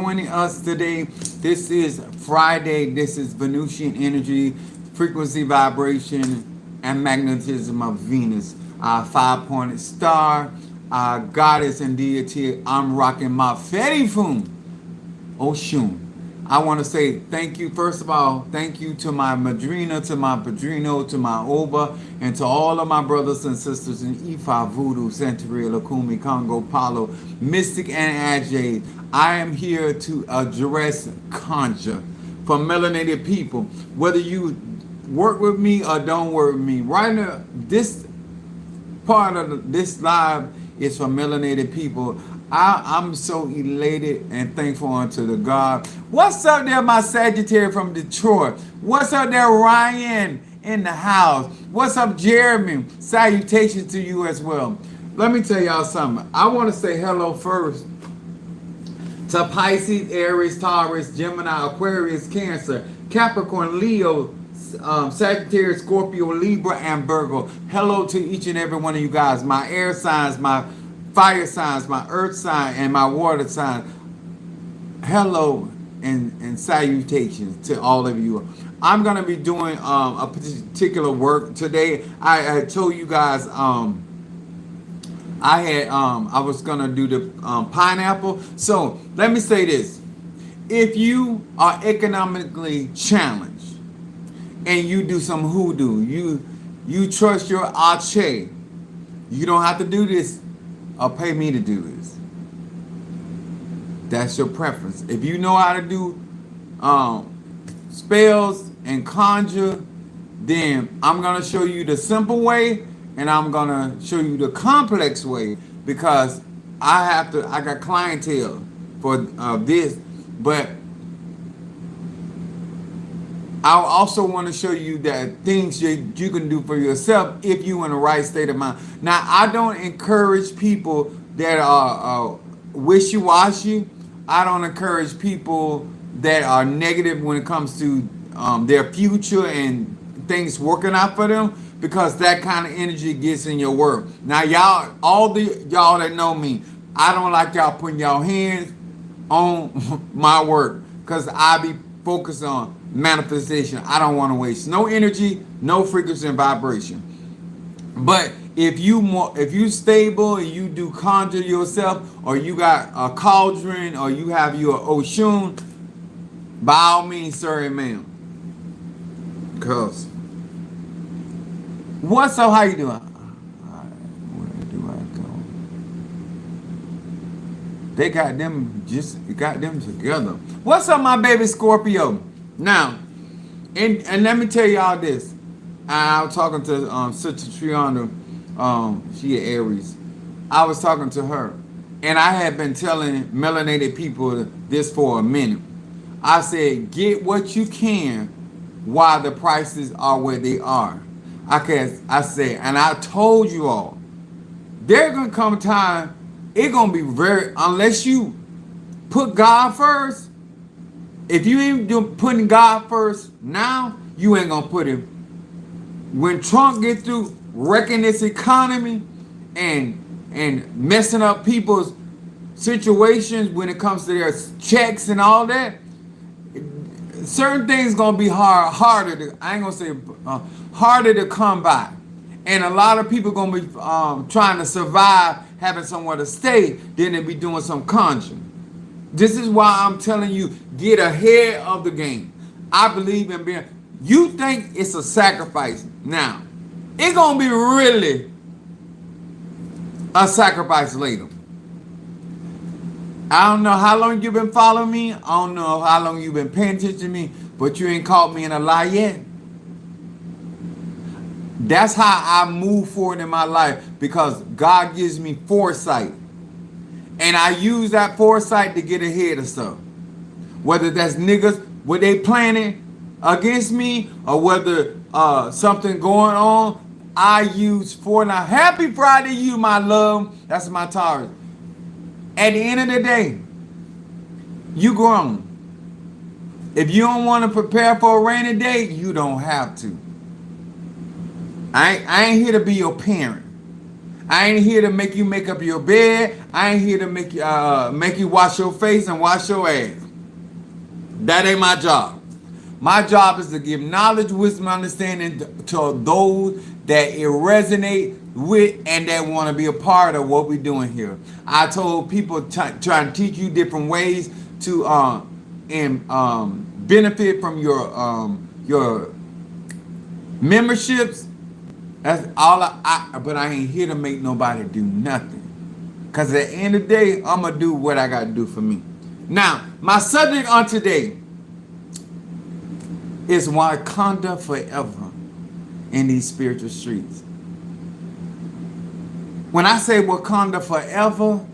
joining us today. This is Friday. This is Venusian energy, frequency, vibration, and magnetism of Venus. Our five-pointed star, our goddess and deity. I'm rocking my Fetty Foom. Oshun. I want to say thank you, first of all, thank you to my Madrina, to my Padrino, to my Oba, and to all of my brothers and sisters in Ifa, Voodoo, Santeria, Lakumi, Congo, Palo, Mystic, and Ajay. I am here to address conjure for melanated people. Whether you work with me or don't work with me, right now, this part of this live is for melanated people. I'm so elated and thankful unto the God. What's up there, my Sagittarius from Detroit? What's up there, Ryan in the house? What's up, Jeremy? Salutations to you as well. Let me tell y'all something. I want to say hello first to Pisces, Aries, Taurus, Gemini, Aquarius, Cancer, Capricorn, Leo, Sagittarius, Scorpio, Libra, and Virgo. Hello to each and every one of you guys. My air signs, my fire signs, my earth sign, and my water sign. Hello and salutations to all of you. I'm going to be doing a particular work today. I told you guys I was going to do the pineapple. So let me say this. If you are economically challenged and you do some hoodoo, you trust your Ache, you don't have to do this or pay me to do this. That's your preference. If you know how to do spells and conjure, then I'm going to show you the simple way and I'm going to show you the complex way, because I got clientele for this. But I also want to show you that things you can do for yourself if you're in the right state of mind. Now, I don't encourage people that are wishy-washy. I don't encourage people that are negative when it comes to their future and things working out for them, because that kind of energy gets in your work. Now, y'all that know me, I don't like y'all putting y'all hands on my work, because I be focused on manifestation. I don't want to waste no energy, no frequency and vibration. But if you stable and you do conjure yourself, or you got a cauldron, or you have your Oshun, by all means, sir and ma'am. Because what's up? How you doing? Where do I go? They got them together. What's up, my baby Scorpio? Now, and let me tell y'all this. I was talking to Sister Triana, she Aries. I was talking to her, and I had been telling melanated people this for a minute. I said, get what you can while the prices are where they are. I said, and I told you all, there's gonna come a time, it's gonna be unless you put God first. If you ain't putting God first now, you ain't gonna put him. When Trump gets through wrecking this economy and messing up people's situations when it comes to their checks and all that, certain things gonna be harder to come by, and a lot of people gonna be trying to survive, having somewhere to stay, then they be doing some conjuring. This is why I'm telling you, get ahead of the game. I believe in being. You think it's a sacrifice now? It's gonna be really a sacrifice later. I don't know how long you've been following me. I don't know how long you've been paying attention to me, but you ain't caught me in a lie yet. That's how I move forward in my life, because God gives me foresight. And I use that foresight to get ahead of stuff. Whether that's niggas, what they planning against me, or whether something going on, I use for now. Happy Friday, you, my love. That's my Taurus. At the end of the day, you grown. If you don't want to prepare for a rainy day, you don't have to. I ain't here to be your parent. I ain't here to make you make up your bed. I ain't here to make you wash your face and wash your ass. That ain't my job. My job is to give knowledge, wisdom, understanding to those that it resonate with and that want to be a part of what we're doing here. I told people trying to teach you different ways to benefit from your memberships. That's all but I ain't here to make nobody do nothing. Cause at the end of the day, I'm gonna do what I gotta do for me. Now, my subject on today is Wakanda forever in these spiritual streets. When I say Wakanda forever,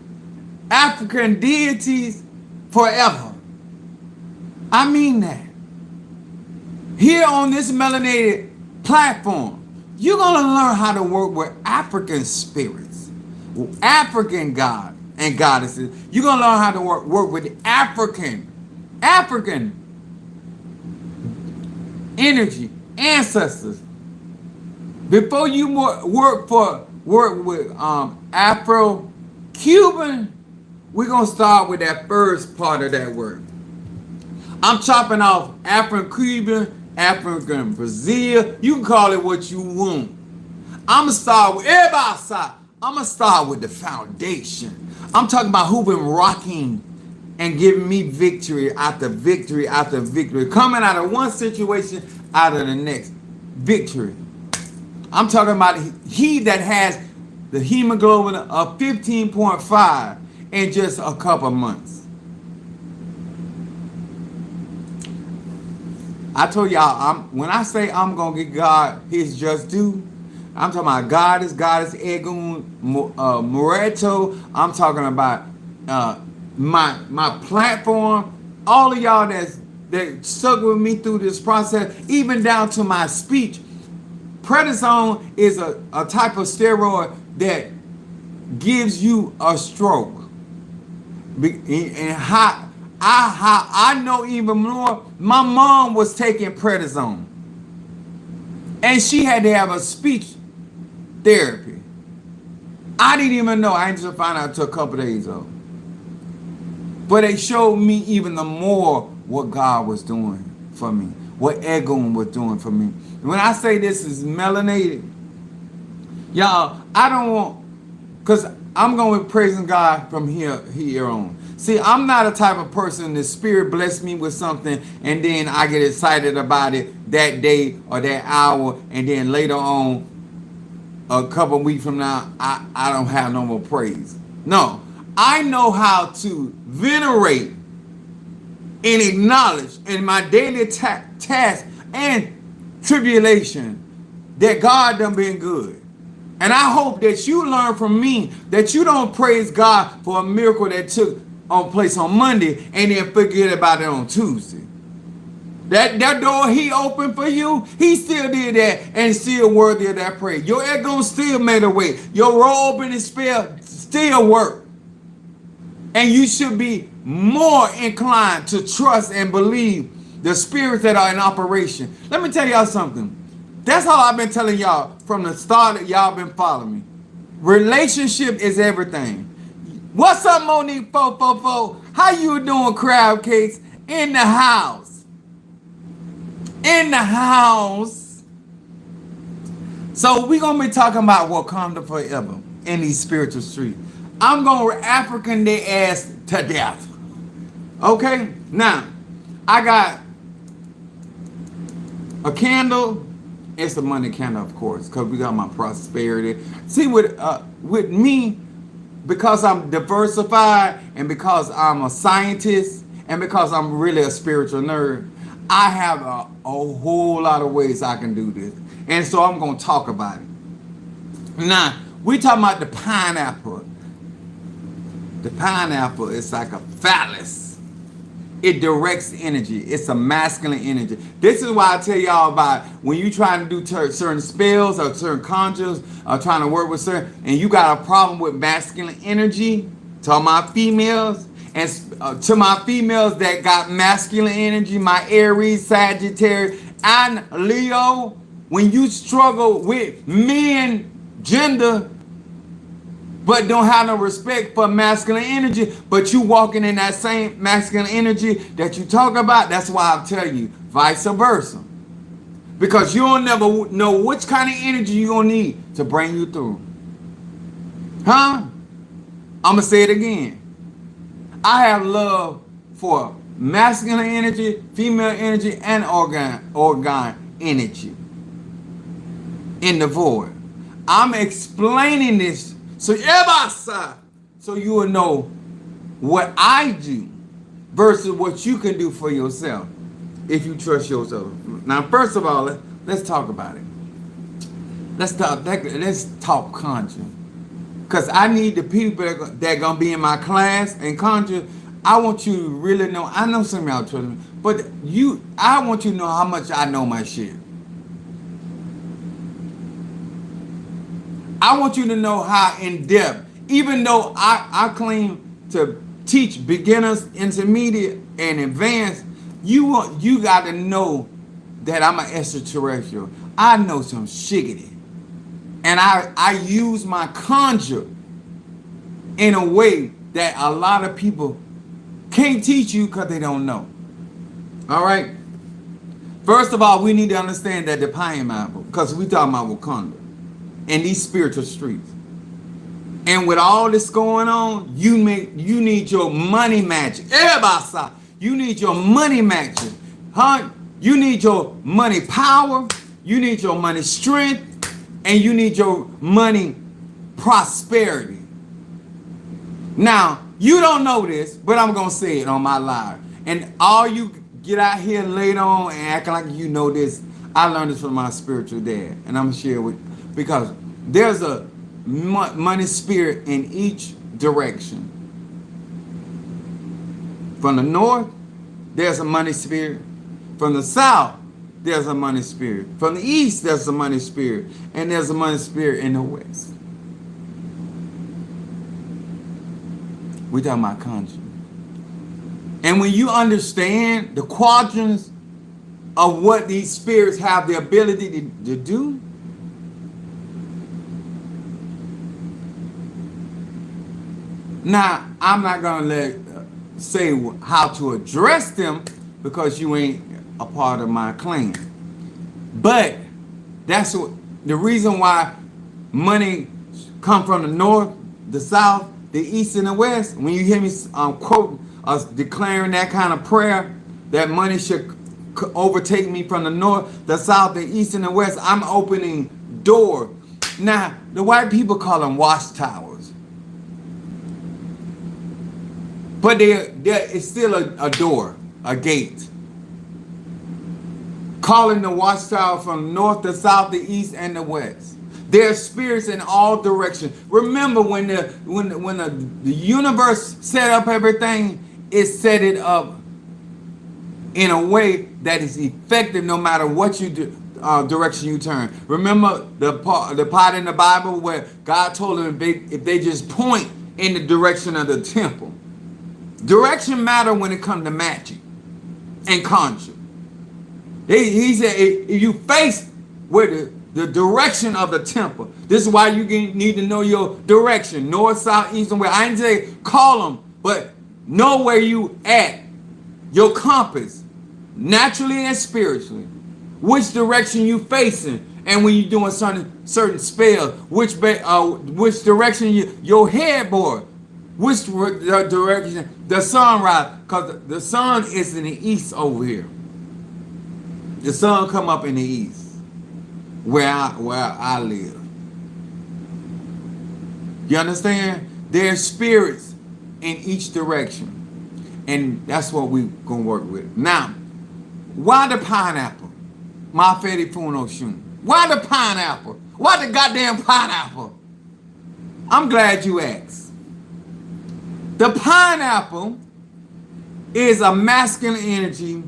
African deities forever. I mean that. Here on this melanated platform, you're going to learn how to work with African spirits, African God and goddesses. You're going to learn how to work with African energy, ancestors. Before you work with Afro-Cuban, we're going to start with that first part of that word. I'm chopping off Afro-Cuban, African Brazil. You can call it what you want. I'm going to start with everybody side. I'm going to start with the foundation. I'm talking about who been rocking and giving me victory after victory after victory. Coming out of one situation out of the next. Victory. I'm talking about he that has the hemoglobin of 15.5 in just a couple months. I told y'all, when I say I'm going to get God his just due, I'm talking about Goddess Egun Moreto. I'm talking about my platform. All of y'all that stuck with me through this process, even down to my speech. Prednisone is a type of steroid that gives you a stroke. And how I know even more, my mom was taking prednisone. And she had to have a speech therapy. I didn't even know. I didn't find out until a couple days ago. But it showed me even the more what God was doing for me. What Egun was doing for me. When I say this is melanated, y'all, I don't want, because I'm going to be praising God from here on. See, I'm not a type of person the Spirit bless me with something and then I get excited about it that day or that hour, and then later on, a couple weeks from now, I don't have no more praise. No, I know how to venerate and acknowledge in my daily task and tribulation that God done been good. And I hope that you learn from me that you don't praise God for a miracle that took place on Monday and then forget about it on Tuesday. That door he opened for you, he still did that and still worthy of that praise. Your ego still made a way. Your robe and his spell still work. And you should be more inclined to trust and believe the spirits that are in operation. Let me tell y'all something. That's all I've been telling y'all from the start that y'all been following me. Relationship is everything. What's up, Monique 444? How you doing, crab cakes? In the house. In the house. So we're going to be talking about Wakanda forever in these spiritual streets. I'm going to African their ass to death. Okay? Now, I got a candle. It's the money candle, of course, because we got my prosperity. See, with me, because I'm diversified and because I'm a scientist and because I'm really a spiritual nerd, I have a whole lot of ways I can do this. And so I'm going to talk about it. Now, we talking about the pineapple. The pineapple is like a phallus. It directs energy. It's a masculine energy. This is why I tell y'all about when you trying to do certain spells or certain conjures or trying to work with certain, and you got a problem with masculine energy, to my females, and to my females that got masculine energy, my Aries, Sagittarius, and Leo, when you struggle with men, gender, but don't have no respect for masculine energy, but you walking in that same masculine energy that you talk about. That's why I tell you, vice versa. Because you'll never know which kind of energy you're going to need to bring you through. Huh? I'm going to say it again. I have love for masculine energy, female energy, and organ energy in the void. I'm explaining this so you will know what I do versus what you can do for yourself if you trust yourself. Now, first of all, let's talk about it. Let's talk conjure. Because I need the people that are going to be in my class and conjure. I want you to really know. I know some of y'all trust me. But I want you to know how much I know my shit. I want you to know how in depth. Even though I claim to teach beginners, intermediate, and advanced, you got to know that I'm an extraterrestrial. I know some shiggity. And I use my conjure in a way that a lot of people can't teach you because they don't know. All right? First of all, we need to understand that the pineapple, because we talking about Wakanda and these spiritual streets. And with all this going on, you need your money matching. Everybody, you need your money matching. Huh? You need your money power. You need your money strength. And you need your money prosperity. Now, you don't know this, but I'm going to say it on my live. And all you get out here later on and act like you know this, I learned this from my spiritual dad. And I'm going to share it with you. Because there's a money spirit in each direction. From the north, there's a money spirit. From the south, there's a money spirit. From the east, there's a money spirit. And there's a money spirit in the west. We're talking about conjure. And when you understand the quadrants of what these spirits have the ability to do, now I'm not going to say how to address them because you ain't a part of my clan. But that's what the reason why money come from the north, the south, the east, and the west. When you hear me quote us declaring that kind of prayer, that money should overtake me from the north, the south, the east, and the west, I'm opening door. Now, the white people call them watchtowers. But it's still a door, a gate. Calling the watchtower from the north, the south, the east, and the west. There are spirits in all directions. Remember, when the universe set up everything, it set it up in a way that is effective no matter what you do, direction you turn. Remember the part in the Bible where God told them if they just point in the direction of the temple. Direction matter when it comes to magic and conjure. He said if you face where the direction of the temple. This is why you need to know your direction. North, south, east, and west. I didn't say call them, but know where you at. Your compass. Naturally and spiritually. Which direction you facing. And when you're doing certain spells. Which direction your headboard. Which direction the sunrise. Because the sun is in the east over here. The sun come up in the east. Where I live. You understand? There's spirits in each direction. And that's what we're going to work with. Now, why the pineapple? My Fetty Funo Shun. Why the pineapple? Why the goddamn pineapple? I'm glad you asked. The pineapple is a masculine energy,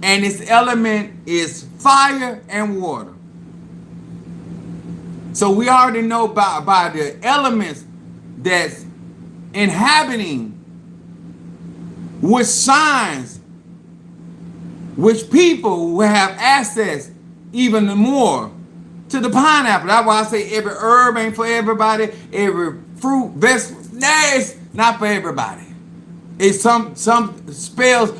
and its element is fire and water. So we already know by the elements that's inhabiting which signs, which people will have access even more to the pineapple. That's why I say every herb ain't for everybody, every fruit, vegetables. That's not for everybody. It's some spells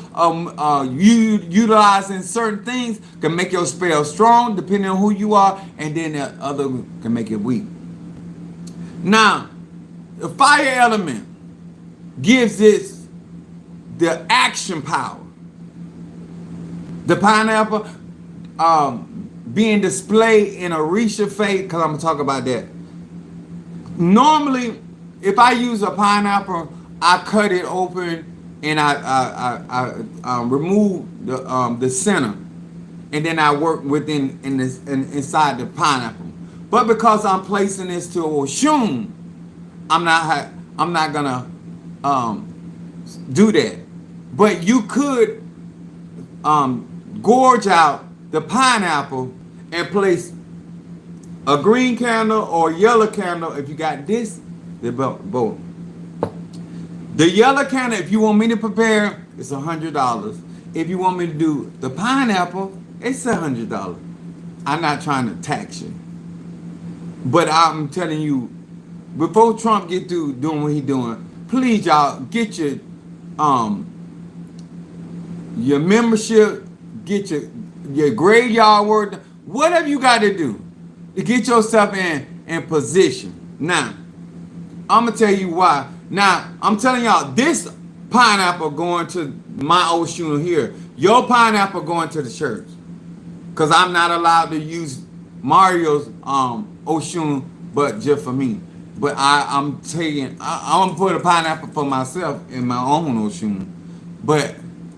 you utilizing certain things can make your spell strong depending on who you are, and then the other can make it weak. Now, the fire element gives it the action power. The pineapple being displayed in a Risha fate, because I'm gonna talk about that. Normally, if I use a pineapple, I cut it open and I remove the center, and then I work within inside the pineapple. But because I'm placing this to Oshun, I'm not gonna do that. But you could gorge out the pineapple and place a green candle or yellow candle if you got this. Both. The yellow candle, if you want me to prepare, it's $100. If you want me to do the pineapple, it's $100. I'm not trying to tax you, but I'm telling you, before Trump get through doing what he doing, please y'all get your membership, get your graveyard work, whatever you got to do to get yourself in position. Now, I'm gonna tell you why. Now, I'm telling y'all, this pineapple going to my Oshun here. Your pineapple going to the church. Because I'm not allowed to use Mario's Oshun, but just for me. But I'm gonna put a pineapple for myself in my own Oshun. But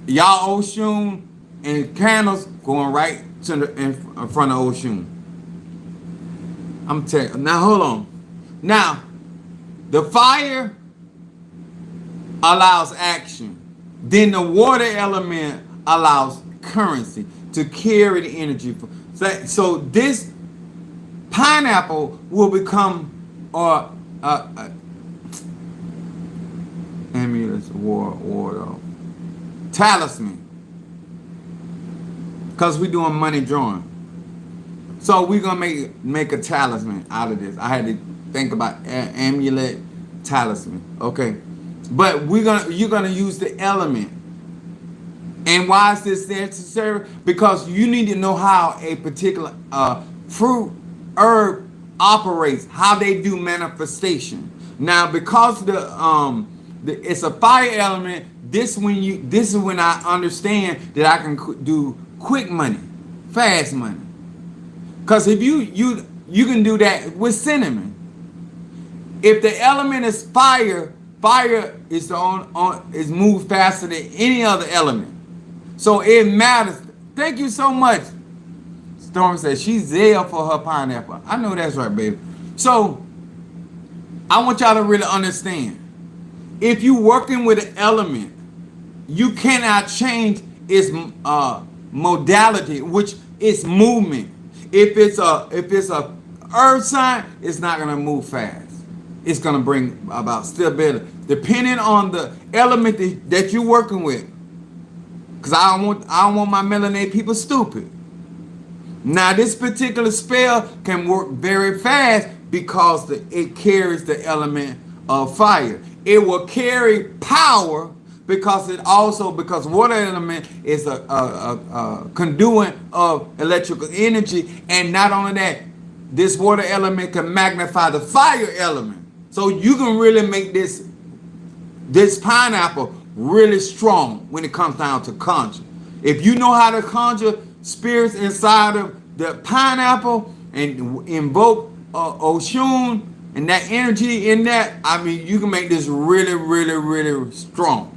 y'all Oshun and candles going right to in front of Oshun. I'm telling you. Now, hold on. Now, the fire allows action. Then the water element allows currency to carry the energy. So this pineapple will become amulet, war, talisman. Because we're doing money drawing. So we're gonna make a talisman out of this. I had to think about amulet, talisman. Okay. But you're gonna use the element. And why is this necessary? Because you need to know how a particular fruit, herb operates, how they do manifestation. Now, because it's a fire element, this is when I understand that I can do quick money, fast money. Because if you can do that with cinnamon. If the element is fire, fire is is moved faster than any other element. So it matters. Thank you so much. Storm says she's there for her pineapple. I know that's right, baby. So I want y'all to really understand. If you're working with an element, you cannot change its modality, which is movement. If it's a earth sign, it's not gonna move fast. It's gonna bring about stability, depending on the element that you're working with. Cause I don't want my melanated people stupid. Now this particular spell can work very fast because it carries the element of fire. It will carry power because water element is a conduit of electrical energy, and not only that, this water element can magnify the fire element. So you can really make this pineapple really strong when it comes down to conjure. If you know how to conjure spirits inside of the pineapple and invoke Oshun and that energy in that, I mean, you can make this really, really, really strong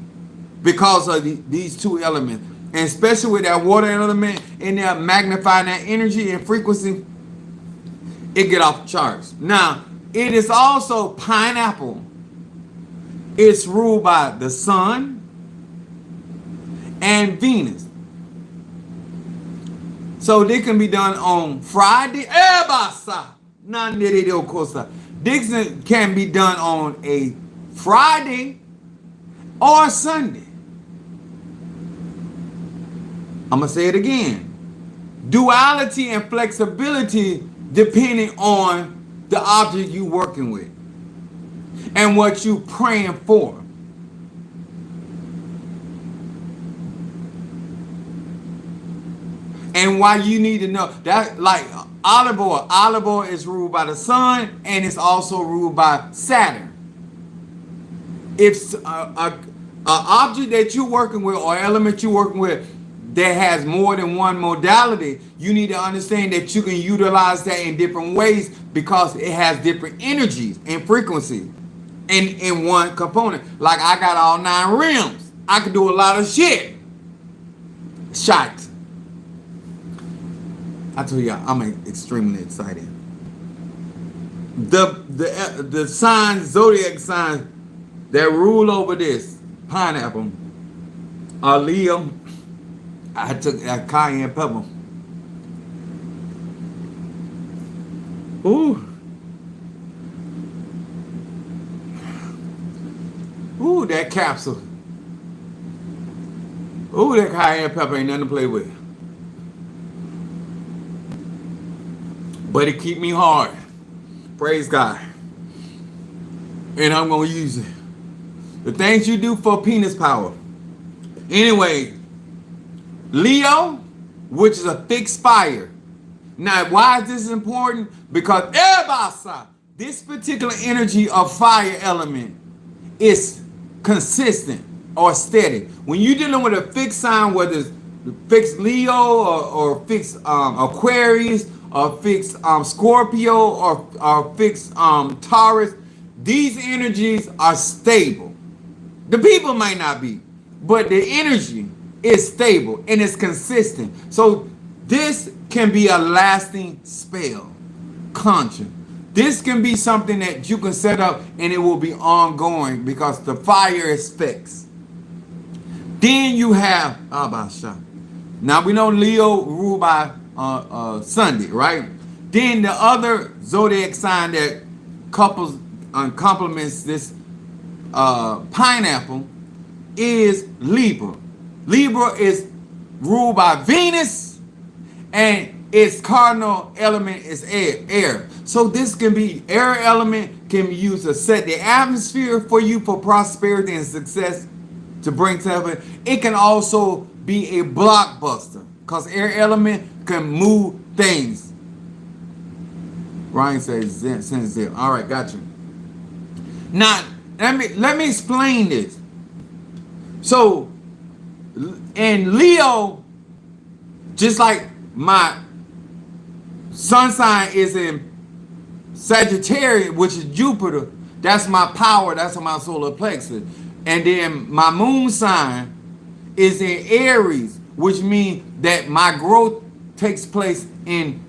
because of these two elements. And especially with that water element in there magnifying that energy and frequency, it get off the charts. Now, it is also pineapple. It's ruled by the sun and Venus. So they can be done on Friday. This can be done on a Friday or Sunday. I'm going to say it again. Duality and flexibility depending on the object you're working with. and what you praying for. And why you need to know that, like olive oil is ruled by the sun, and it's also ruled by Saturn. If a object that you're working with or element you're working with that has more than one modality, you need to understand that you can utilize that in different ways because it has different energies and frequency in one component. Like I got all 9 rims. I can do a lot of shit. Shite. I tell you, I'm extremely excited. The signs, zodiac signs that rule over this pineapple are Leo. I took that cayenne pepper. Ooh. Ooh, that capsule. Ooh, that cayenne pepper ain't nothing to play with. But it keep me hard. Praise God. And I'm going to use it. The things you do for penis power. Anyway, Leo, which is a fixed fire. Now, why is this important? Because this particular energy of fire element is consistent or steady. When you're dealing with a fixed sign, whether it's fixed Leo or fixed Aquarius or fixed Scorpio or fixed Taurus, these energies are stable. The people might not be, but the energy is stable and it's consistent. So this can be a lasting spell, conjure. This can be something that you can set up and it will be ongoing because the fire is fixed. Then you have Abasha. Now we know Leo ruled by Sunday, right? Then the other zodiac sign that couples complements this pineapple is Libra. Libra is ruled by Venus, and its cardinal element is air. So this can be air element can be used to set the atmosphere for you for prosperity and success to bring to heaven. It can also be a blockbuster because air element can move things. Ryan says sensitive. All right, got you. Now let me explain this. So in Leo, just like my sun sign is in Sagittarius, which is Jupiter, that's my power, that's my solar plexus. And then my moon sign is in Aries, which means that my growth takes place in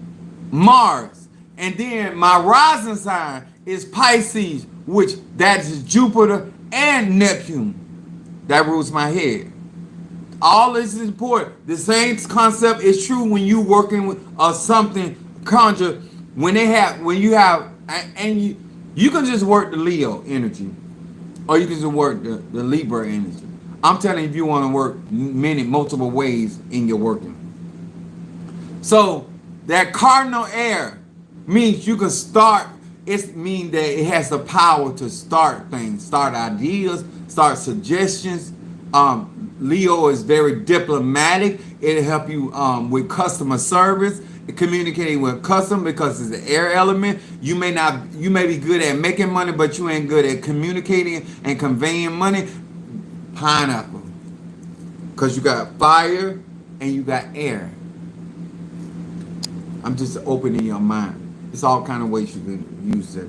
Mars. And then my rising sign is Pisces, which that is Jupiter and Neptune. That rules my head. All this is important. The same concept is true when you working with something conjure. When you can just work the Leo energy, or you can just work the Libra energy. I'm telling you, if you want to work multiple ways in your working. So that cardinal air means you can start. It means that it has the power to start things, start ideas, start suggestions. Leo is very diplomatic. It'll help you with customer service, communicating with customer because it's the air element. You may be good at making money, but you ain't good at communicating and conveying money. Pineapple, because you got fire and you got air. I'm just opening your mind. It's all kind of ways you can use it.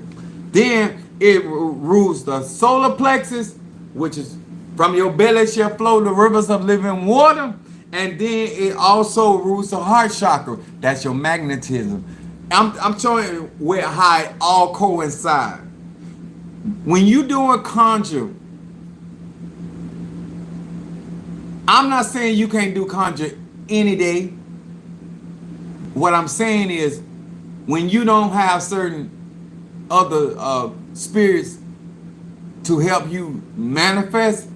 Then it rules the solar plexus, which is from your belly shall flow the rivers of living water. And then it also rules the heart chakra. That's your magnetism. I'm showing you how it all coincide. When you do a conjure, I'm not saying you can't do conjure any day. What I'm saying is, when you don't have certain other spirits to help you manifest,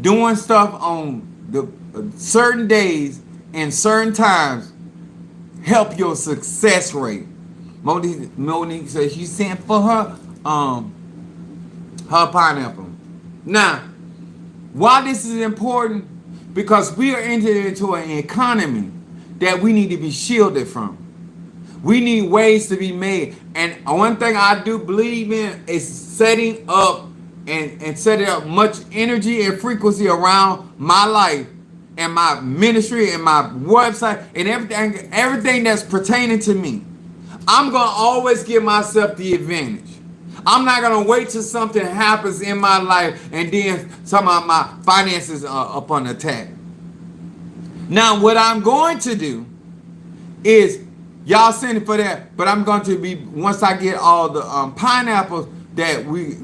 doing stuff on the certain days and certain times help your success rate. Monique says she sent for her her pineapple. Now, why this is important? Because we are entering into an economy that we need to be shielded from. We need ways to be made. And one thing I do believe in is setting up and setting up much energy and frequency around my life and my ministry and my website and everything that's pertaining to me. I'm going to always give myself the advantage. I'm not going to wait till something happens in my life and then some of my finances are up on attack. Now, what I'm going to do is, y'all send it for that, but I'm going to be, once I get all the pineapples that we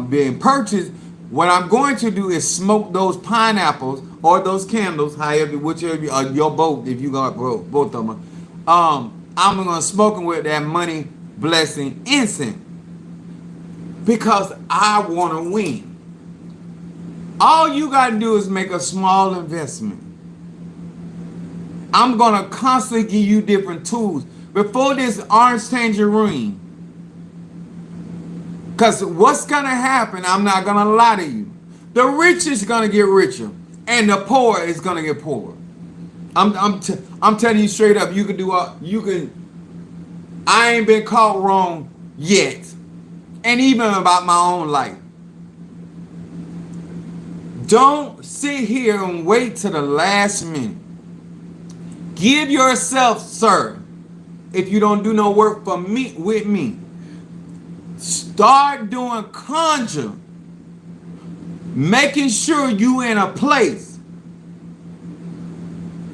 being purchased, what I'm going to do is smoke those pineapples or those candles, however, whichever, your boat, if you got both of them. I'm going to smoke them with that money blessing incense because I want to win. All you got to do is make a small investment. I'm going to constantly give you different tools. Before this orange tangerine, because what's going to happen, I'm not going to lie to you. The rich is going to get richer, and the poor is going to get poorer. I'm telling you straight up, I ain't been caught wrong yet. And even about my own life. Don't sit here and wait till the last minute. Give yourself, sir, if you don't do no work for me, with me, start doing conjure, making sure you in a place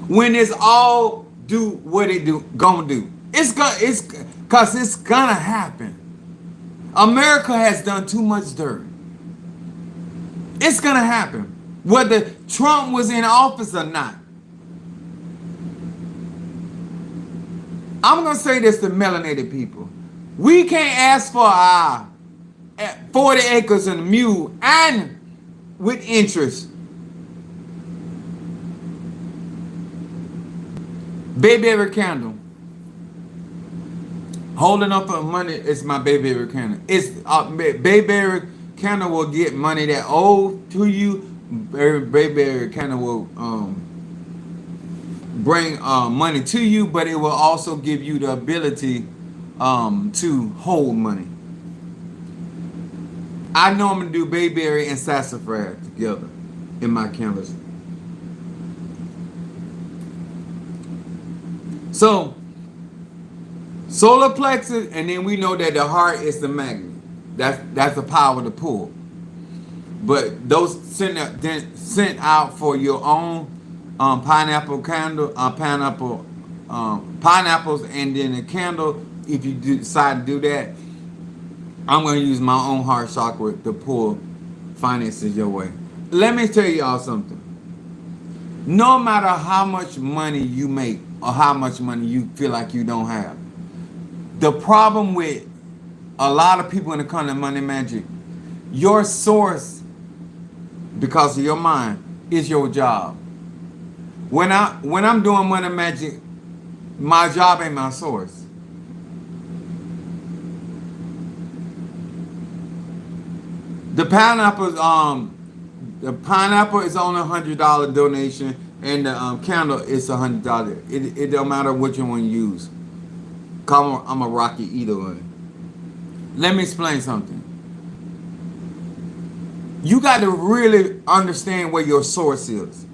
when it's all do what it gonna do. It's gonna happen. America has done too much dirt. It's gonna happen, whether Trump was in office or not. I'm going to say this to melanated people. We can't ask for our 40 acres and a mule and with interest. Bayberry candle. Holding up for money is my Bayberry candle. It's Bayberry candle will get money that owed to you. Bayberry candle will bring money to you, but it will also give you the ability to hold money. I normally do bayberry and sassafras together in my candles. So, solar plexus, and then we know that the heart is the magnet. That's the power to pull. But those sent out for your own pineapple candle, pineapples, and then a candle. If you decide to do that, I'm going to use my own heart chakra to pull finances your way. Let me tell y'all something. No matter how much money you make or how much money you feel like you don't have, the problem with a lot of people in the country, money magic, your source, because of your mind, is your job. When I'm doing money magic, my job ain't my source. The pineapple is only $100 donation, and the candle is $100. It don't matter which one you use. I'm a rocky either way. Let me explain something. You got to really understand where your source is.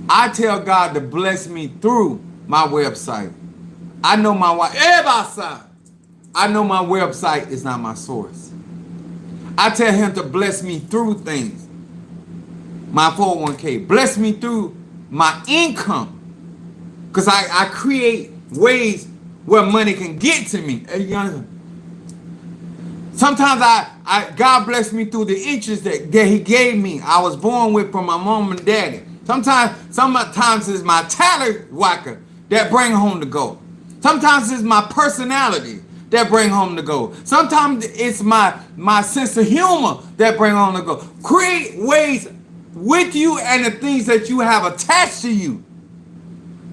I tell God to bless me through my website. I know my website is not my source. I tell him to bless me through things. My 401k. Bless me through my income. Because I create ways where money can get to me. Sometimes God bless me through the interest that he gave me. I was born with from my mom and daddy. Sometimes it's my talent whacker that bring home the gold. Sometimes it's my personality that bring home the gold. Sometimes it's my sense of humor that bring home the gold. Create ways with you and the things that you have attached to you,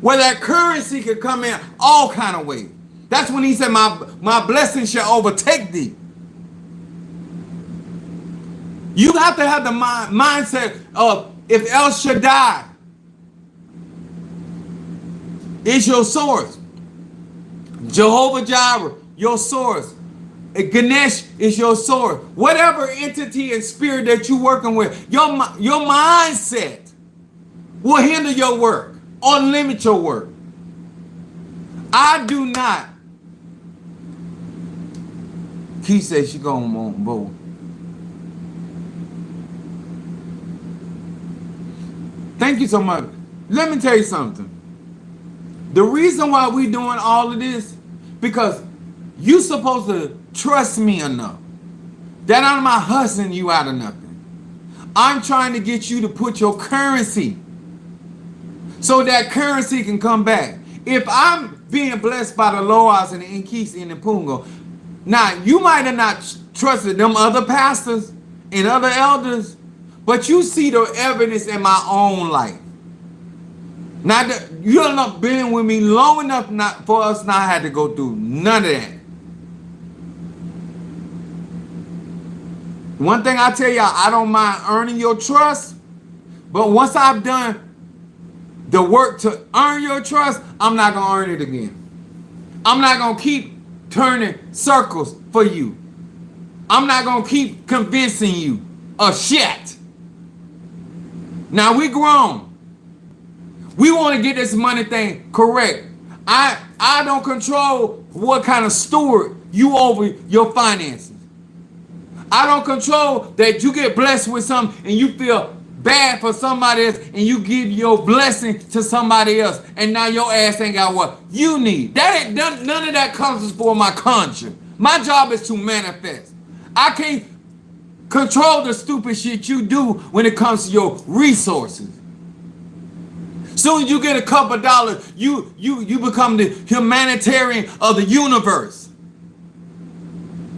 where that currency could come in all kind of ways. That's when he said, my blessing shall overtake thee. You have to have the mindset of if El Shaddai is your source, Jehovah Jireh, your source, Ganesh is your source, whatever entity and spirit that you're working with, your mindset will hinder your work or limit your work. I do not. Key says she going on board. Thank you so much. Let me tell you something. The reason why we doing all of this, because you supposed to trust me enough that I'm not hustling you out of nothing. I'm trying to get you to put your currency so that currency can come back. If I'm being blessed by the Loas and the Inkisi and the Pungo, now you might have not trusted them other pastors and other elders, but you see the evidence in my own life. Now you don't know, been with me long enough not for us not had to go through none of that. One thing I tell y'all, I don't mind earning your trust, but once I've done the work to earn your trust, I'm not gonna earn it again. I'm not gonna keep turning circles for you. I'm not gonna keep convincing you of shit. Now we grown. We want to get this money thing correct. I don't control what kind of steward you over your finances. I don't control that you get blessed with something and you feel bad for somebody else and you give your blessing to somebody else and now your ass ain't got what you need. That ain't none of that comes for my conscience. My job is to manifest. I can't control the stupid shit you do when it comes to your resources. Soon as you get a couple dollars, you become the humanitarian of the universe.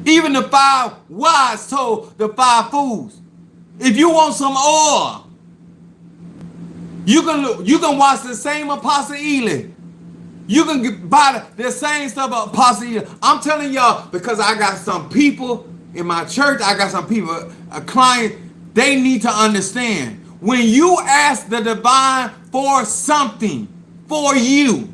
Even the 5 wise told the 5 fools, if you want some oil, you can watch the same Apostle Ely. You can buy the same stuff Apostle Ely. I'm telling y'all because I got some people in my church, I got some people, a client, they need to understand. When you ask the divine for something for you,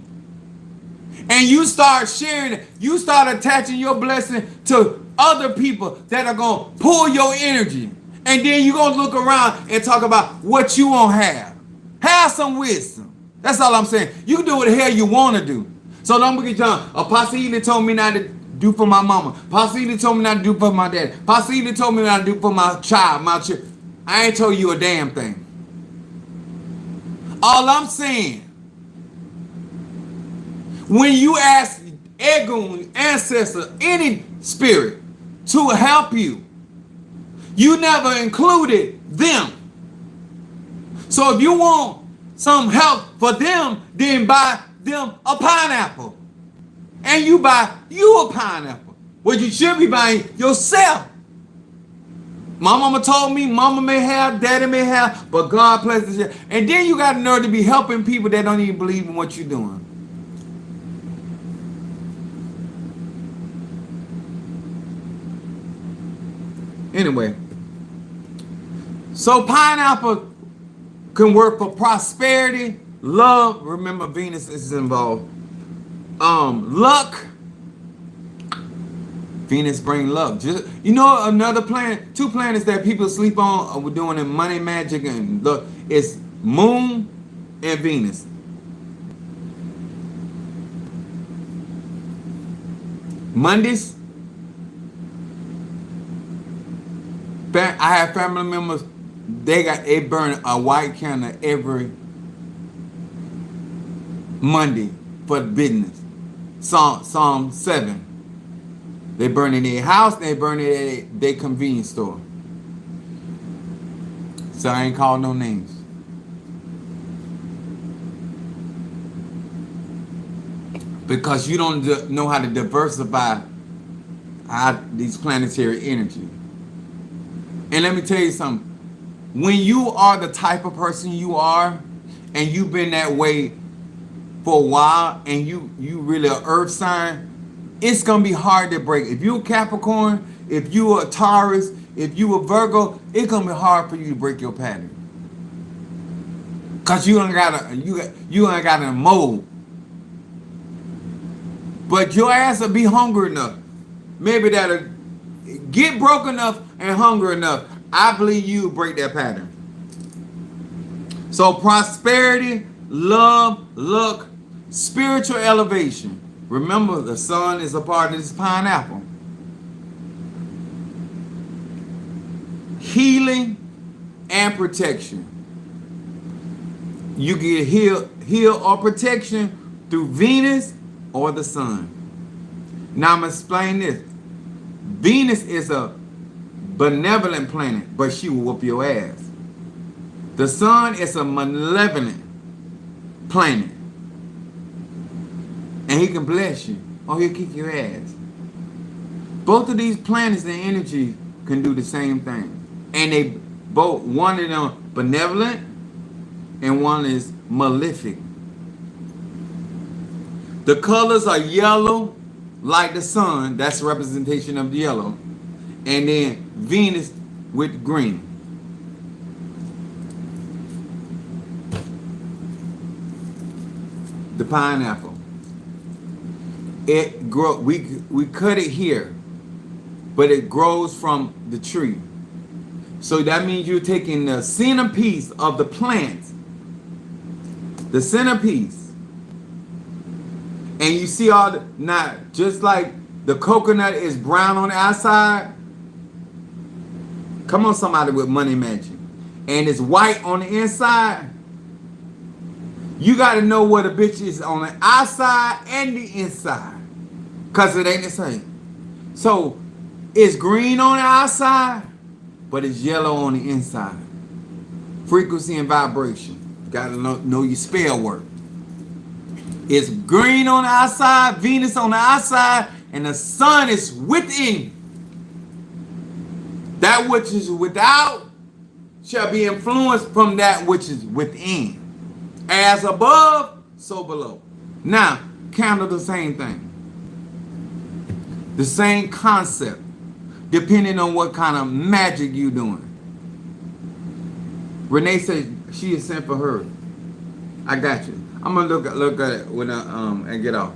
and you start sharing it, you start attaching your blessing to other people that are going to pull your energy. And then you're going to look around and talk about what you won't have. Have some wisdom. That's all I'm saying. You can do what the hell you want to do. So don't get done. Apostle Ely told me not to do for my mama. Apostle Ely told me not to do for my dad. Apostle Ely told me not to do for my child, my children. I ain't told you a damn thing. All I'm saying, when you ask Egun, ancestor, any spirit to help you, you never included them. So if you want some help for them, then buy them a pineapple. And you buy you a pineapple. What you should be buying yourself. My mama told me, mama may have, daddy may have, but God blesses you. And then you got the nerve to be helping people that don't even believe in what you're doing. Anyway, so pineapple can work for prosperity, love. Remember, Venus is involved. Luck. Venus bring luck. Just, you know, another planet, 2 planets that people sleep on, we're doing in money, magic, and luck. It's Moon and Venus. Mondays, I have family members, they burn a white candle every Monday for business. Psalm 7. They burn in their house, they burn it at their convenience store. So I ain't calling no names. Because you don't know how to diversify these planetary energy. And let me tell you something. When you are the type of person you are, and you've been that way for a while, and you really an earth sign, it's going to be hard to break. If you're a Capricorn, if you're a Taurus, if you a Virgo, it's gonna be hard for you to break your pattern. Cause you ain't got a mold. But your ass will be hungry enough. Maybe that'll get broke enough and hungry enough. I believe you break that pattern. So prosperity, love, luck, spiritual elevation. Remember, the sun is a part of this pineapple. Healing and protection. You get heal or protection through Venus or the sun. Now I'm going to explain this. Venus is a benevolent planet, but she will whoop your ass. The sun is a malevolent planet. And he can bless you or he'll kick your ass. Both of these planets and energy can do the same thing. And they both, one of them benevolent and one is malefic. The colors are yellow, like the sun. That's a representation of the yellow. And then Venus with green. The pineapple. It grow. We cut it here, but it grows from the tree. So that means you're taking the centerpiece of the plant, the centerpiece, and you see all the, not just like the coconut is brown on the outside. Come on, somebody with money magic, and it's white on the inside. You got to know what a bitch is on the outside and the inside, because it ain't the same. So it's green on the outside, but it's yellow on the inside. Frequency and vibration. Got to know your spell work. It's green on the outside, Venus on the outside, and the sun is within. That which is without shall be influenced from that which is within. As above, so below. Now, counter the same thing. The same concept, depending on what kind of magic you doing. Renee said she is sent for her. I got you. I'm gonna look at it when I and get off.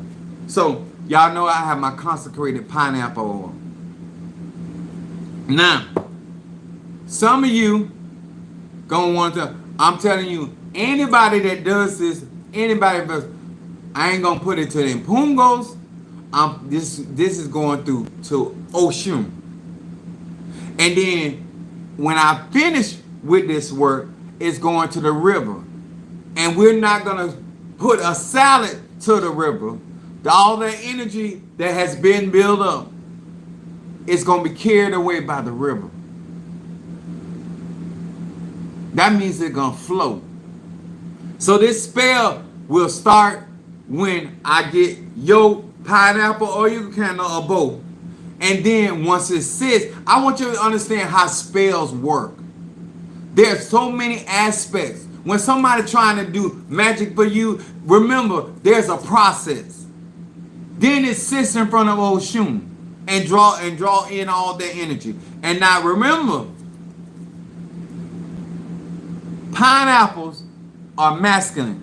So y'all know I have my consecrated pineapple oil. Now, some of you gonna want to. I'm telling you. Anybody that does this, anybody does, I ain't gonna put it to them pungos. This is going through to Oshun. And then when I finish with this work, it's going to the river. And we're not gonna put a salad to the river. All the energy that has been built up is gonna be carried away by the river. That means it's gonna flow. So this spell will start when I get your pineapple or your candle or both. And then once it sits, I want you to understand how spells work. There's so many aspects. When somebody trying to do magic for you, remember there's a process. Then it sits in front of Oshun and draw in all that energy. And now remember, pineapples are masculine.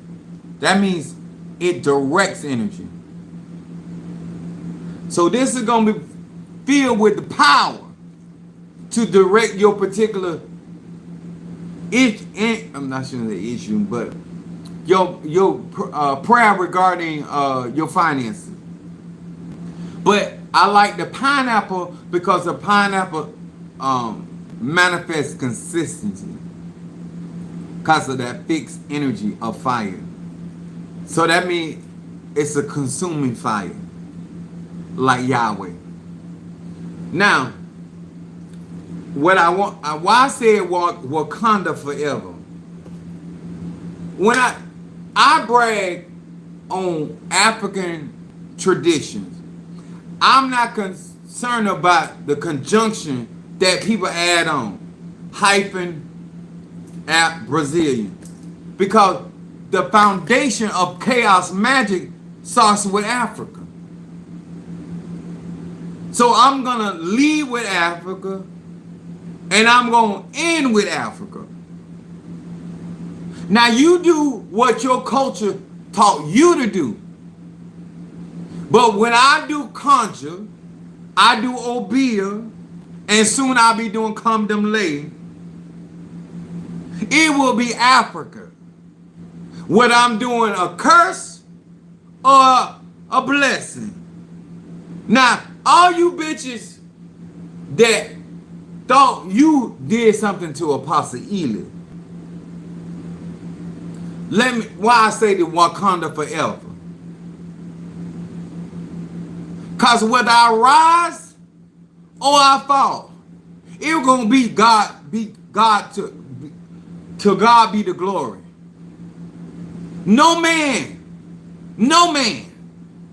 That means it directs energy. So this is going to be filled with the power to direct your particular I'm not sure the issue, but your prayer regarding your finances. But I like the pineapple because the pineapple manifests consistency because of that fixed energy of fire. So that means it's a consuming fire, like Yahweh. Now, what I want, why I said Wakanda forever. When I brag on African traditions, I'm not concerned about the conjunction that people add on, hyphen at Brazilian, because the foundation of chaos magic starts with Africa. So I'm gonna lead with Africa And I'm going to end with Africa. Now you do what your culture taught you to do. But when I do conjure, I do obia, and soon I'll be doing come dem lay, it will be Africa. Whether I'm doing a curse or a blessing. Now, all you bitches that thought you did something to Apostle Ely, why I say the Wakanda forever. Because whether I rise or I fall, it's going to be God to God be the glory. No man,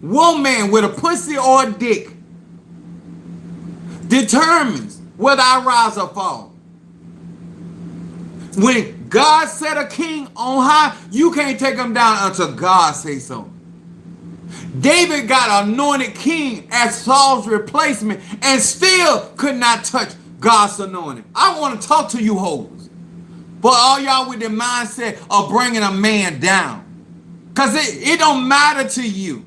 woman with a pussy or a dick determines whether I rise or fall. When God set a king on high, you can't take him down until God say so. David got anointed king as Saul's replacement and still could not touch God's anointing. I want to talk to you hoes. For all y'all with the mindset of bringing a man down. Because it don't matter to you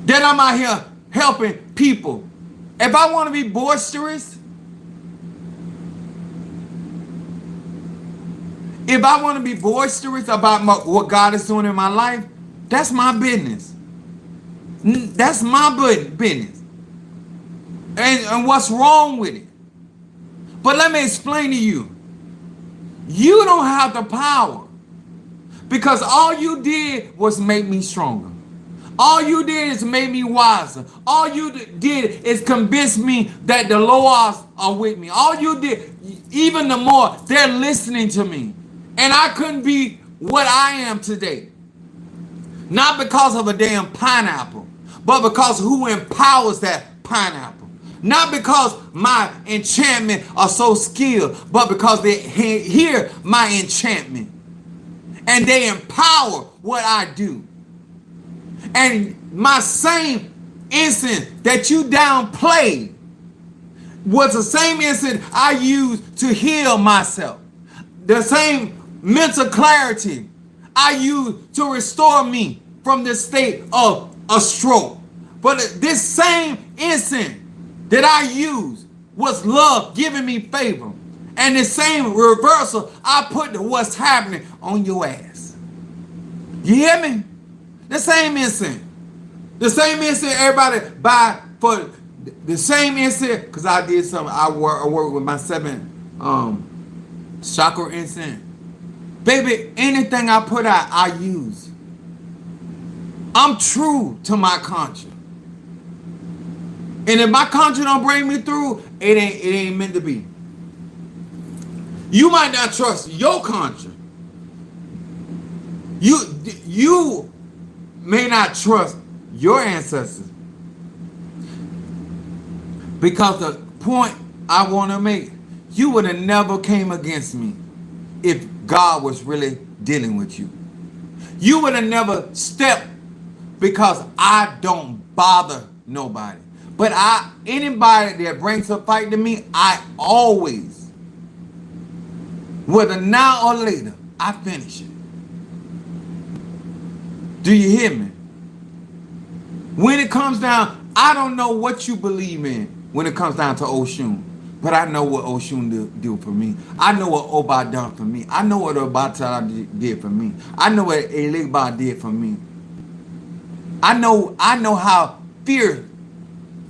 that I'm out here helping people. If I want to be boisterous, about what God is doing in my life, that's my business. That's my business. And what's wrong with it? But let me explain to you. You don't have the power. Because all you did was make me stronger. All you did is make me wiser. All you did is convince me that the laws are with me. All you did, even the more, they're listening to me. And I couldn't be what I am today. Not because of a damn pineapple, but because who empowers that pineapple. Not because my enchantment are so skilled, but because they hear my enchantment. And they empower what I do. And my same incense that you downplayed was the same incense I used to heal myself. The same mental clarity I used to restore me from the state of a stroke. But this same incense that I used was love giving me favor. And the same reversal I put to what's happening on your ass. You hear me? The same incense. The same incense everybody buy for the same incense. Because I did something. I work with my 7 chakra incense. Baby, anything I put out, I use. I'm true to my conscience. And if my conscience don't bring me through, it ain't meant to be. You might not trust your conscience. You may not trust your ancestors. Because the point I want to make, you would have never came against me if God was really dealing with you. You would have never stepped because I don't bother nobody. But anybody that brings a fight to me, I always, whether now or later, I finish it. Do you hear me? When it comes down, I don't know what you believe in when it comes down to Oshun. But I know what Oshun do for me. I know what Oba done for me. I know what Obatala did for me. I know what Eligba did for me. I know how fear.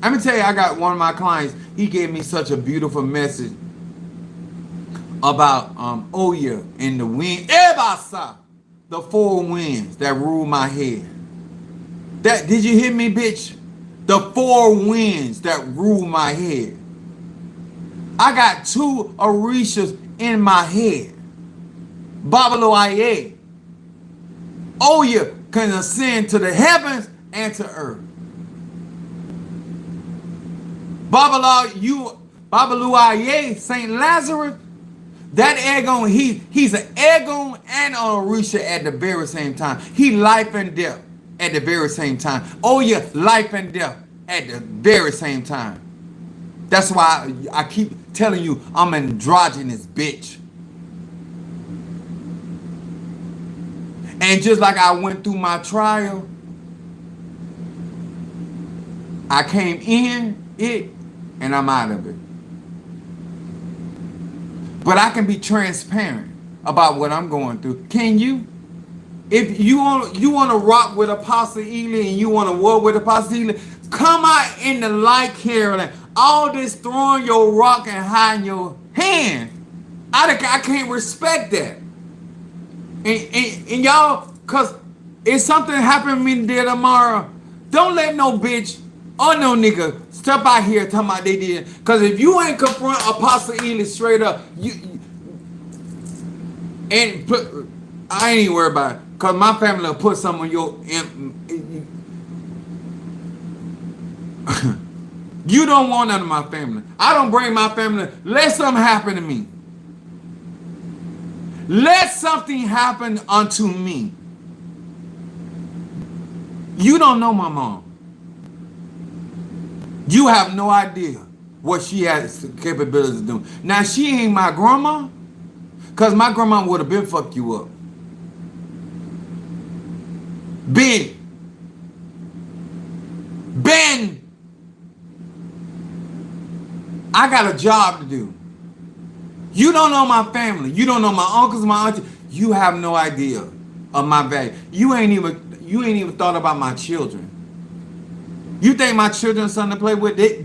Let me tell you, I got one of my clients. He gave me such a beautiful message about Oya and the wind. Ebasa, the 4 winds that rule my head. Did you hear me, bitch? The 4 winds that rule my head. I got 2 Orishas in my head. Babalo Aye. Oya can ascend to the heavens and to earth. Babalu Aye, St. Lazarus, that Egon, he's an Egon and an Orisha at the very same time. He life and death at the very same time. Oh yeah, life and death at the very same time. That's why I keep telling you I'm an androgynous bitch. And just like I went through my trial, I came in it and I'm out of it. But I can be transparent about what I'm going through. Can you? If you want to rock with Apostle Ely and you want to war with Apostle Ely, come out in the light, Carolyn. All this throwing your rock and hiding your hand, I can't respect that. And y'all, cause if something happen to me there tomorrow, don't let no bitch or no nigga step out here talking about they did. Cause if you ain't confront Apostle Ely straight up, I ain't even worried about it. Cause my family will put some on your. You don't want none of my family. I don't bring my family. Let something happen to me. Let something happen unto me. You don't know my mom. You have no idea what she has the capabilities of doing. Now, she ain't my grandma, because my grandma would have been fucked you up. Ben. I got a job to do. You don't know my family. You don't know my uncles, my aunties. You have no idea of my value. You ain't even thought about my children. You think my children are something to play with? They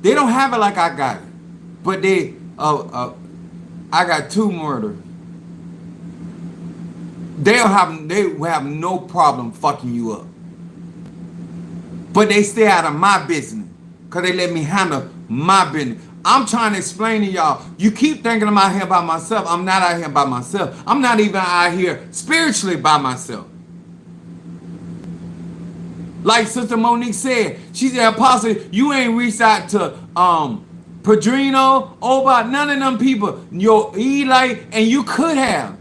don't have it like I got it. But I got 2 murders. They have no problem fucking you up. But they stay out of my business. Because they let me handle my business. I'm trying to explain to y'all. You keep thinking I'm out here by myself. I'm not out here by myself. I'm not even out here spiritually by myself. Like Sister Monique said, she said, Apostle, you ain't reached out to Padrino, Oba, none of them people. Your Eli, and you could have.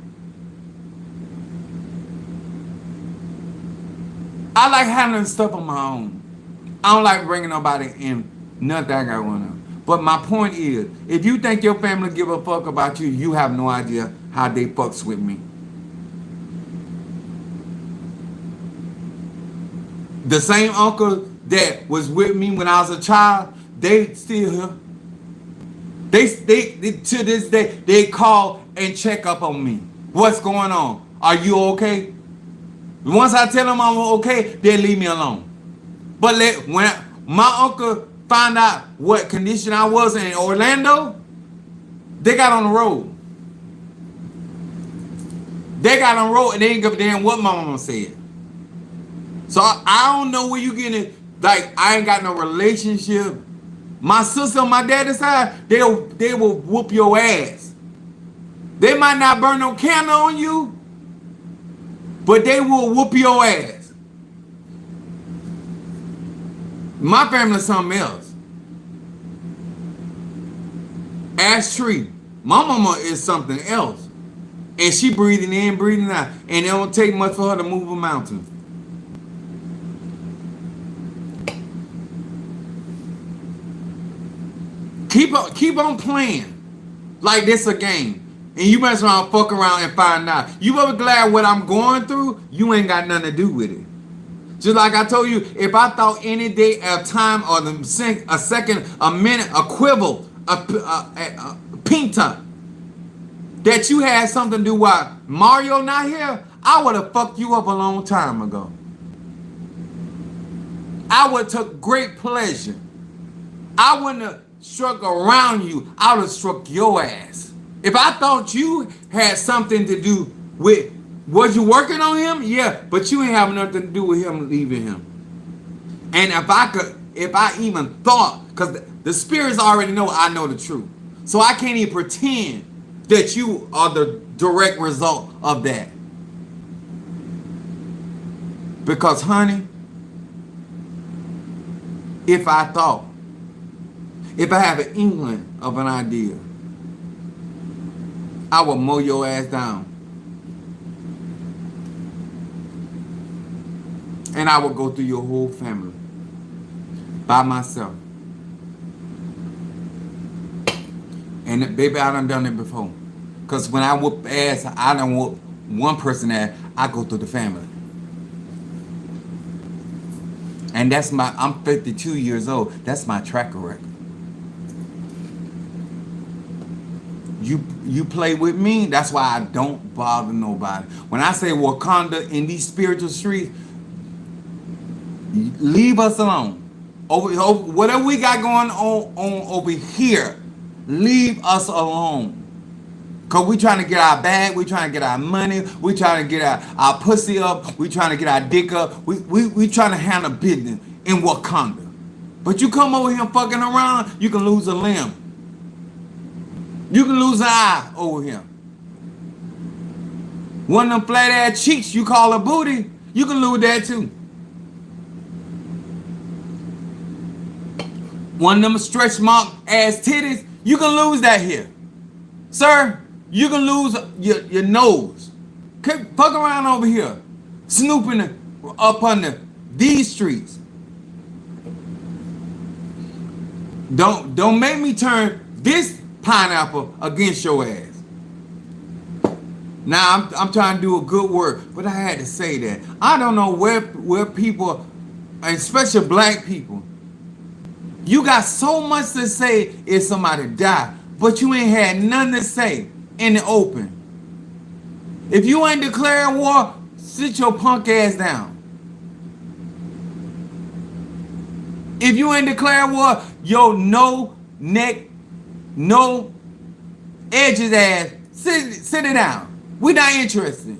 I like handling stuff on my own. I don't like bringing nobody in. Nothing I got going on. But my point is, if you think your family give a fuck about you, you have no idea how they fucks with me. The same uncle that was with me when I was a child, they still here. They to this day, they call and check up on me. What's going on? Are you okay? Once I tell them I'm okay, they leave me alone. But when my uncle found out what condition I was in Orlando, they got on the road. They got on the road and they ain't give a damn what my mama said. So I don't know where you getting it. Like, I ain't got no relationship. My sister on my daddy's side, they will whoop your ass. They might not burn no candle on you, but they will whoop your ass. My family's something else. Ash Tree. My mama is something else. And she breathing in, breathing out. And it don't take much for her to move a mountain. Keep on playing like this a game. And you mess around, fuck around and find out. You ever glad what I'm going through? You ain't got nothing to do with it. Just like I told you, if I thought any day, a time, or a second, a minute, a quibble, a pinta, that you had something to do with Mario not here, I would have fucked you up a long time ago. I would have took great pleasure. I wouldn't have struck around you. I would have struck your ass. If I thought you had something to do with, was you working on him? Yeah, but you ain't have nothing to do with him leaving him. And if I even thought, because the spirits already know I know the truth. So I can't even pretend that you are the direct result of that. Because, honey, if I have an inkling of an idea, I will mow your ass down. And I will go through your whole family by myself. And baby, I done it before. Cause when I whoop ass, I don't whoop one person ass. I go through the family. And that's I'm 52 years old. That's my track record. You play with me, that's why I don't bother nobody. When I say Wakanda in these spiritual streets, leave us alone. Over whatever we got going on over here, leave us alone. Cause we trying to get our bag, we trying to get our money, we trying to get our pussy up, we trying to get our dick up, we trying to handle business in Wakanda. But you come over here fucking around, you can lose a limb. You can lose an eye over here. One of them flat ass cheeks you call a booty, you can lose that too. One of them stretch mark ass titties, you can lose that here. Sir, you can lose your nose. Fuck around over here, snooping up under these streets. Don't make me turn this pineapple against your ass. Now I'm trying to do a good work, but I had to say that. I don't know where people, especially black people, you got so much to say if somebody die, but you ain't had nothing to say in the open. If you ain't declaring war, sit your punk ass down. If you ain't declaring war, yo no neck, no edges ass, sit it down. We not interested.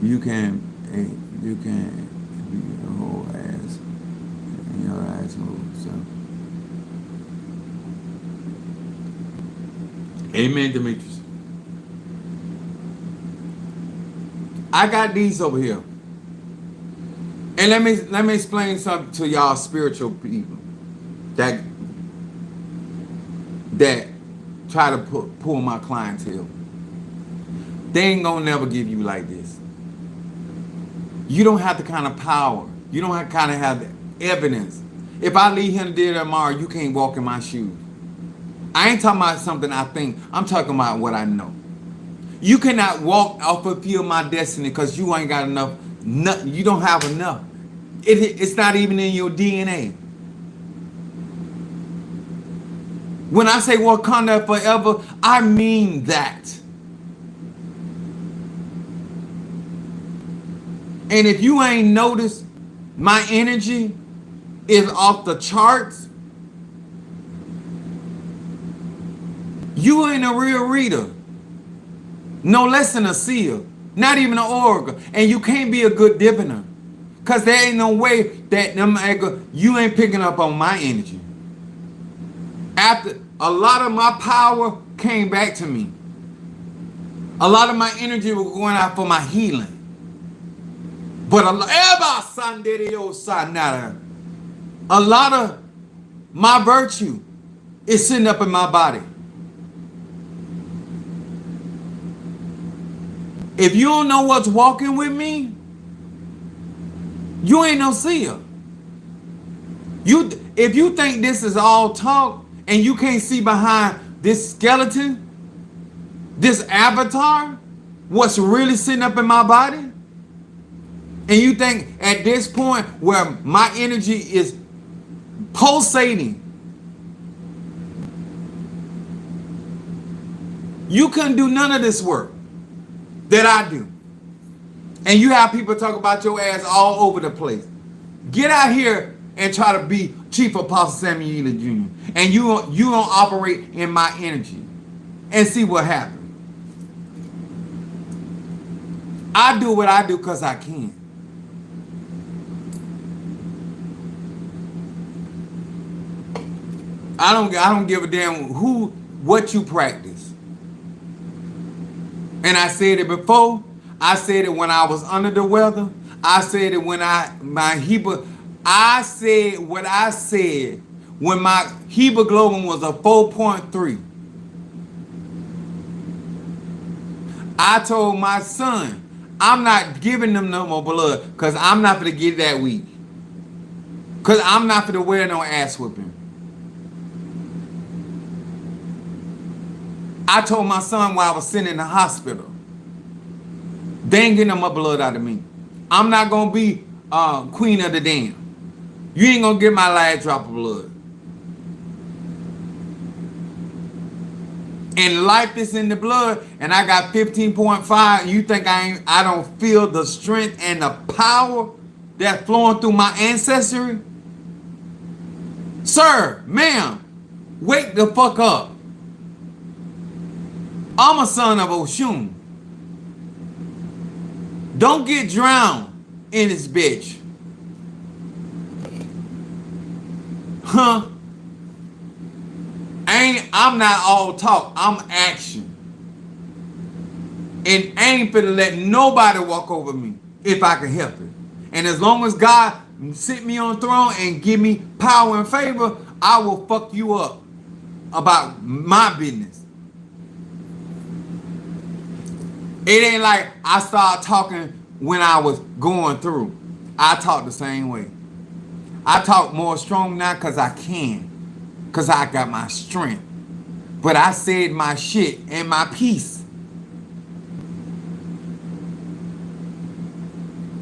You can be your whole ass and your ass move. So, amen, Demetrius. I got these over here, and let me explain something to y'all spiritual people that try to pull my clientele. They ain't gonna never give you like this. You don't have the kind of power. You don't have the evidence. If I leave here today tomorrow, you can't walk in my shoes. I ain't talking about something I think. I'm talking about what I know. You cannot walk or fulfill my destiny because you ain't got enough. You don't have enough. It's not even in your DNA. When I say Wakanda forever, I mean that. And if you ain't noticed, my energy is off the charts. You ain't a real reader. No less than a seer. Not even an oracle. And you can't be a good diviner. Because there ain't no way that you ain't picking up on my energy. After a lot of my power came back to me. A lot of my energy was going out for my healing. But a lot of my virtue is sitting up in my body. If you don't know what's walking with me, you ain't no seer. If you think this is all talk and you can't see behind this skeleton, this avatar, what's really sitting up in my body, and you think at this point where my energy is pulsating, you couldn't do none of this work that I do. And you have people talk about your ass all over the place. Get out here and try to be Chief Apostle Samuel Ely Jr. And you don't operate in my energy and see what happens. I do what I do because I can. I don't give a damn what you practice. And I said it before. I said it when I was under the weather. I said it when I said what I said when my hemoglobin was a 4.3. I told my son, I'm not giving them no more blood because I'm not going to get that weak. Because I'm not going to wear no ass whipping. I told my son while I was sitting in the hospital, they ain't getting no more blood out of me. I'm not going to be queen of the dam. You ain't going to get my last drop of blood. And life is in the blood, and I got 15.5. You think I don't feel the strength and the power that's flowing through my ancestry? Sir, ma'am, wake the fuck up. I'm a son of Oshun. Don't get drowned in this bitch. Huh? I'm not all talk. I'm action. And I ain't finna let nobody walk over me if I can help it. And as long as God sit me on the throne and give me power and favor, I will fuck you up about my business. It ain't like I started talking when I was going through. I talk the same way. I talk more strong now because I can. Because I got my strength. But I said my shit and my peace.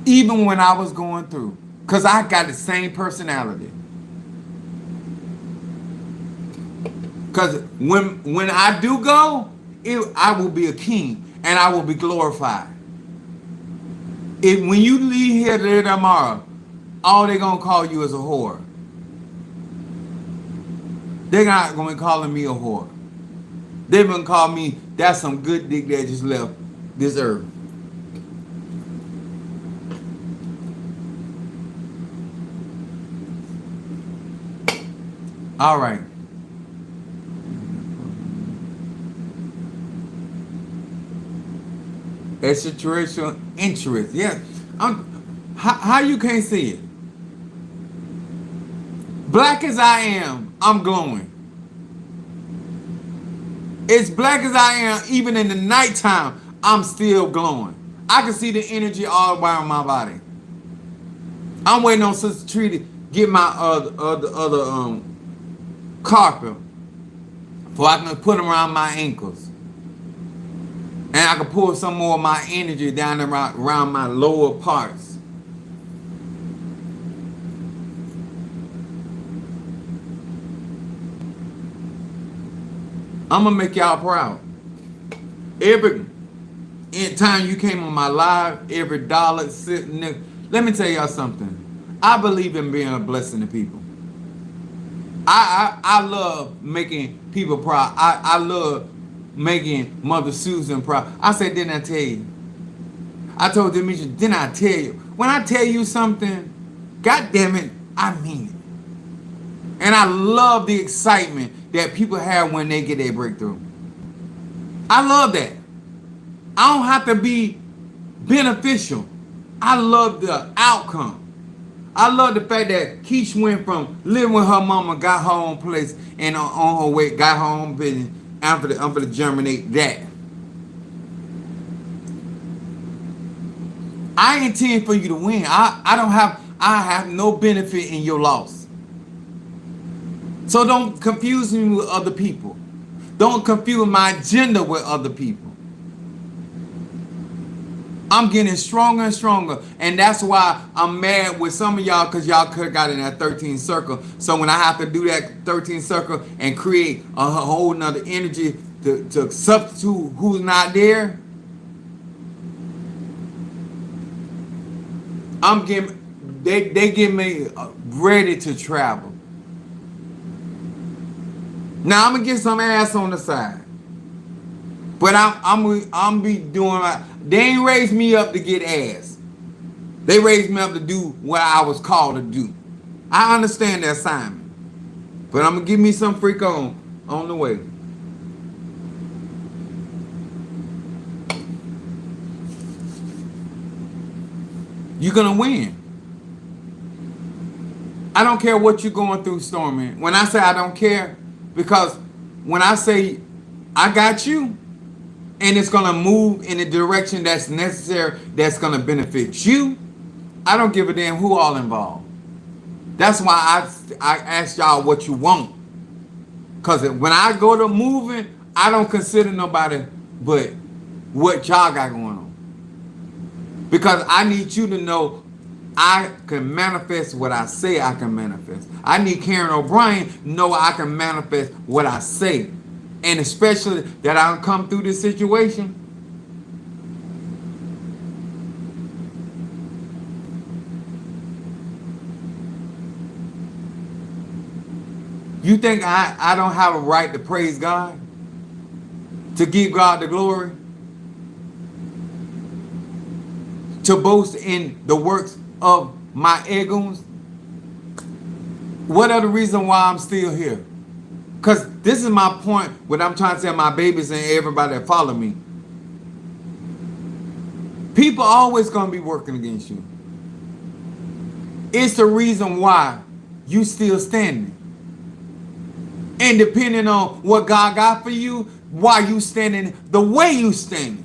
Even when I was going through. Because I got the same personality. Because when I do go, I will be a king. And I will be glorified. When you leave here today tomorrow, all they're going to call you is a whore. They're not going to be calling me a whore. They're going to call me, that's some good dick that just left this earth. All right. Extraterrestrial interest. Yeah. How you can't see it? Black as I am, I'm glowing. As black as I am, even in the nighttime, I'm still glowing. I can see the energy all around my body. I'm waiting on Sister Tree to get my other carpet so I can put them around my ankles. And I can pull some more of my energy down around my lower parts. I'm going to make y'all proud. Every time you came on my live, every dollar, sitting there. Let me tell y'all something. I believe in being a blessing to people. I love making people proud. I love making Mother Susan proud. I said, didn't I tell you? I told Demetria, didn't I tell you? When I tell you something, God damn it, I mean it. And I love the excitement that people have when they get their breakthrough. I love that. I don't have to be beneficial. I love the outcome. I love the fact that Keish went from living with her mama, got her own place, and on her way, got her own business. I'm for the germinate that. I intend for you to win. I have no benefit in your loss. So don't confuse me with other people. Don't confuse my agenda with other people. I'm getting stronger and stronger. And that's why I'm mad with some of y'all, because y'all could have got in that 13 circle. So when I have to do that 13 circle and create a whole nother energy to substitute who's not there, they get me ready to travel. Now I'm gonna get some ass on the side, but I'm be doing they ain't raised me up to get ass. They raised me up to do what I was called to do. I understand the assignment, but I'm gonna give me some freak on the way. You're gonna win. I don't care what you're going through, Stormy. When I say I don't care, because when I say I got you, and it's going to move in the direction that's necessary, that's going to benefit you, I don't give a damn who all involved. That's why I ask y'all what you want. Because when I go to moving, I don't consider nobody but what y'all got going on. Because I need you to know I can manifest what I say I can manifest. I need Karen O'Brien to know I can manifest what I say. And especially that I come through this situation. You think I don't have a right to praise God? To give God the glory? To boast in the works of my egos? What are the reason why I'm still here? Because this is my point, what I'm trying to tell my babies and everybody that follow me. People always going to be working against you. It's the reason why you still standing. And depending on what God got for you, why you standing the way you standing.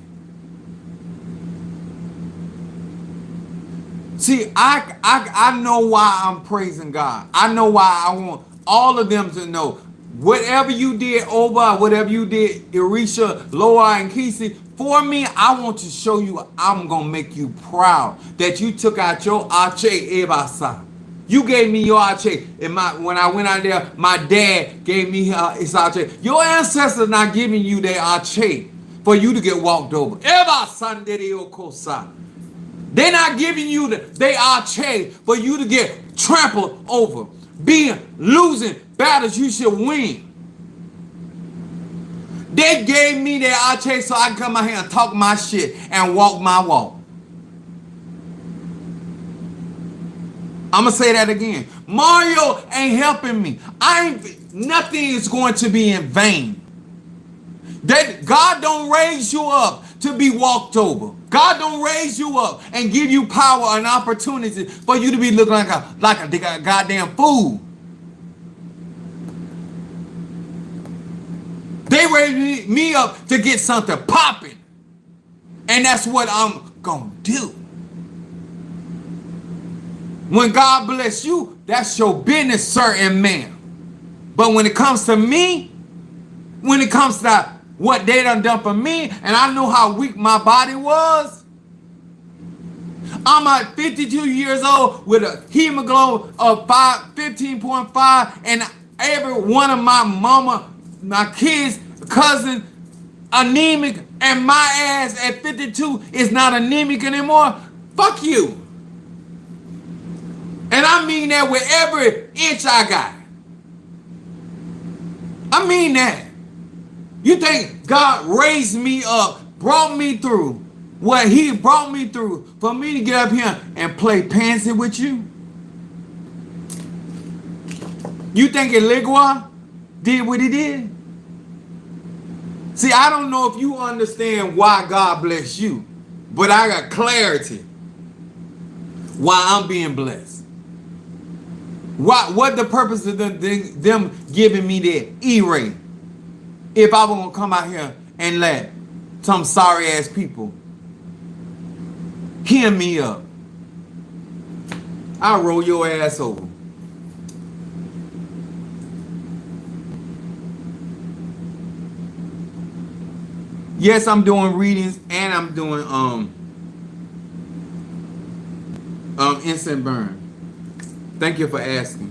See, I know why I'm praising God. I know why I want all of them to know. Whatever you did, Oba, whatever you did, Erisha, Loa, and Kisi, for me, I want to show you I'm going to make you proud that you took out your Ache Ebasa. You gave me your Ache. And when I went out there, my dad gave me his Ache. Your ancestors not giving you their Ache for you to get walked over. They're not giving you their Ache for you to get trampled over. Losing battles you should win. They gave me their Ache so I can come out here and talk my shit and walk my walk. I'm going to say that again. Mario ain't helping me. Nothing is going to be in vain. God don't raise you up to be walked over. God don't raise you up and give you power and opportunity for you to be looking like a goddamn fool. They raised me up to get something popping. And that's what I'm going to do. When God bless you, that's your business, sir and ma'am. But when it comes to me, when it comes to what they done for me, and I know how weak my body was, I'm at 52 years old with a hemoglobin of 15.5, and every one of my kids, cousin, anemic, and my ass at 52 is not anemic anymore. Fuck you. And I mean that with every inch I got. I mean that. You think God raised me up, brought me through what he brought me through for me to get up here and play pansy with you? You think Eligua did what he did? See, I don't know if you understand why God bless you, but I got clarity why I'm being blessed. What the purpose of them giving me their E-ray if I was going to come out here and let some sorry ass people hear me up? I'll roll your ass over. Yes, I'm doing readings and I'm doing instant burn. Thank you for asking.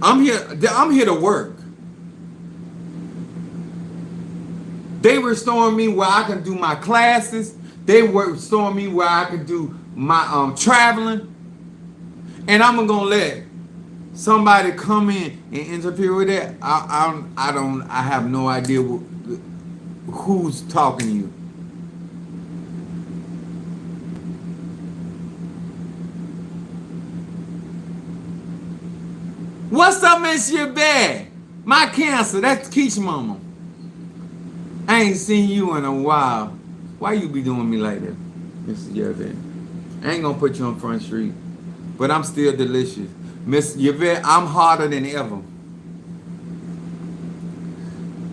I'm here to work. They restoring me where I can do my classes. They were restoring me where I can do my traveling. And I'm gonna let somebody come in and interfere with that. I have no idea who's talking to you. What's up, Miss Yvette? My cancer, that's Keisha mama. I ain't seen you in a while. Why you be doing me like that, Miss Yvette? I ain't gonna put you on Front Street, but I'm still delicious. Miss Yvette, I'm harder than ever.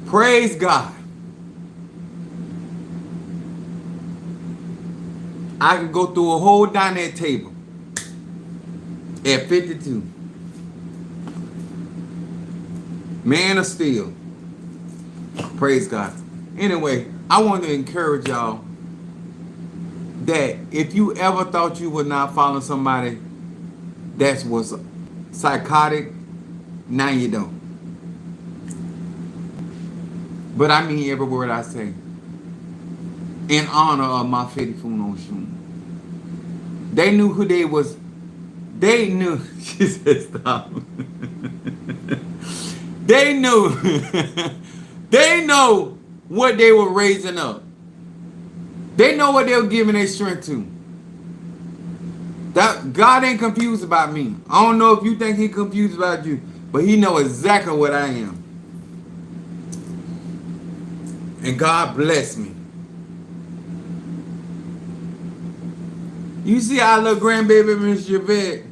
Praise God. I can go through a whole dinette table at 52. Man of steel. Praise God. Anyway, I want to encourage y'all that if you ever thought you would not follow somebody that was psychotic, now you don't. But I mean every word I say. In honor of my faithful notion. They knew who they was. They knew. She said stop. They knew. They know what they were raising up. They know what they were giving their strength to. That God ain't confused about me. I don't know if you think he confused about you, but he know exactly what I am. And God bless me. You see our little grandbaby, Miss Javette?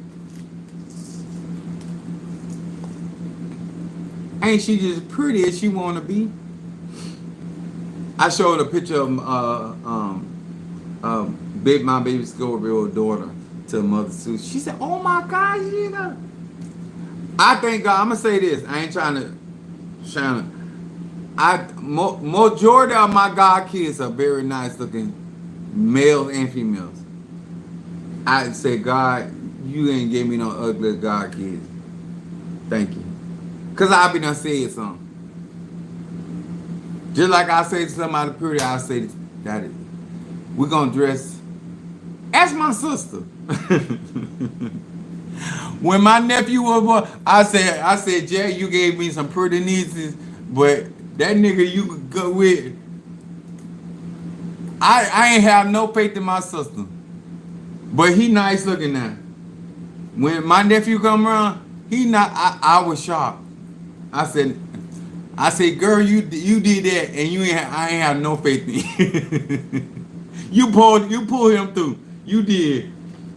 Ain't she just pretty as she want to be? I showed a picture of my baby's school daughter to Mother Sue. She said, "Oh my gosh, you know." I thank God. I'm gonna say this. I ain't trying to shine. Majority of my God kids are very nice looking, males and females. I say, God, you ain't gave me no ugly God kids. Thank you. Cause I be done said something. Just like I say to somebody pretty, I say that we're gonna dress. Ask my sister. When my nephew was born, I said, Jay, you gave me some pretty nieces, but that nigga you could go with. I ain't have no faith in my sister. But he nice looking now. When my nephew come around, he not. I was shocked. I said, girl, you did that, and I ain't have no faith in you. You pulled him through. You did,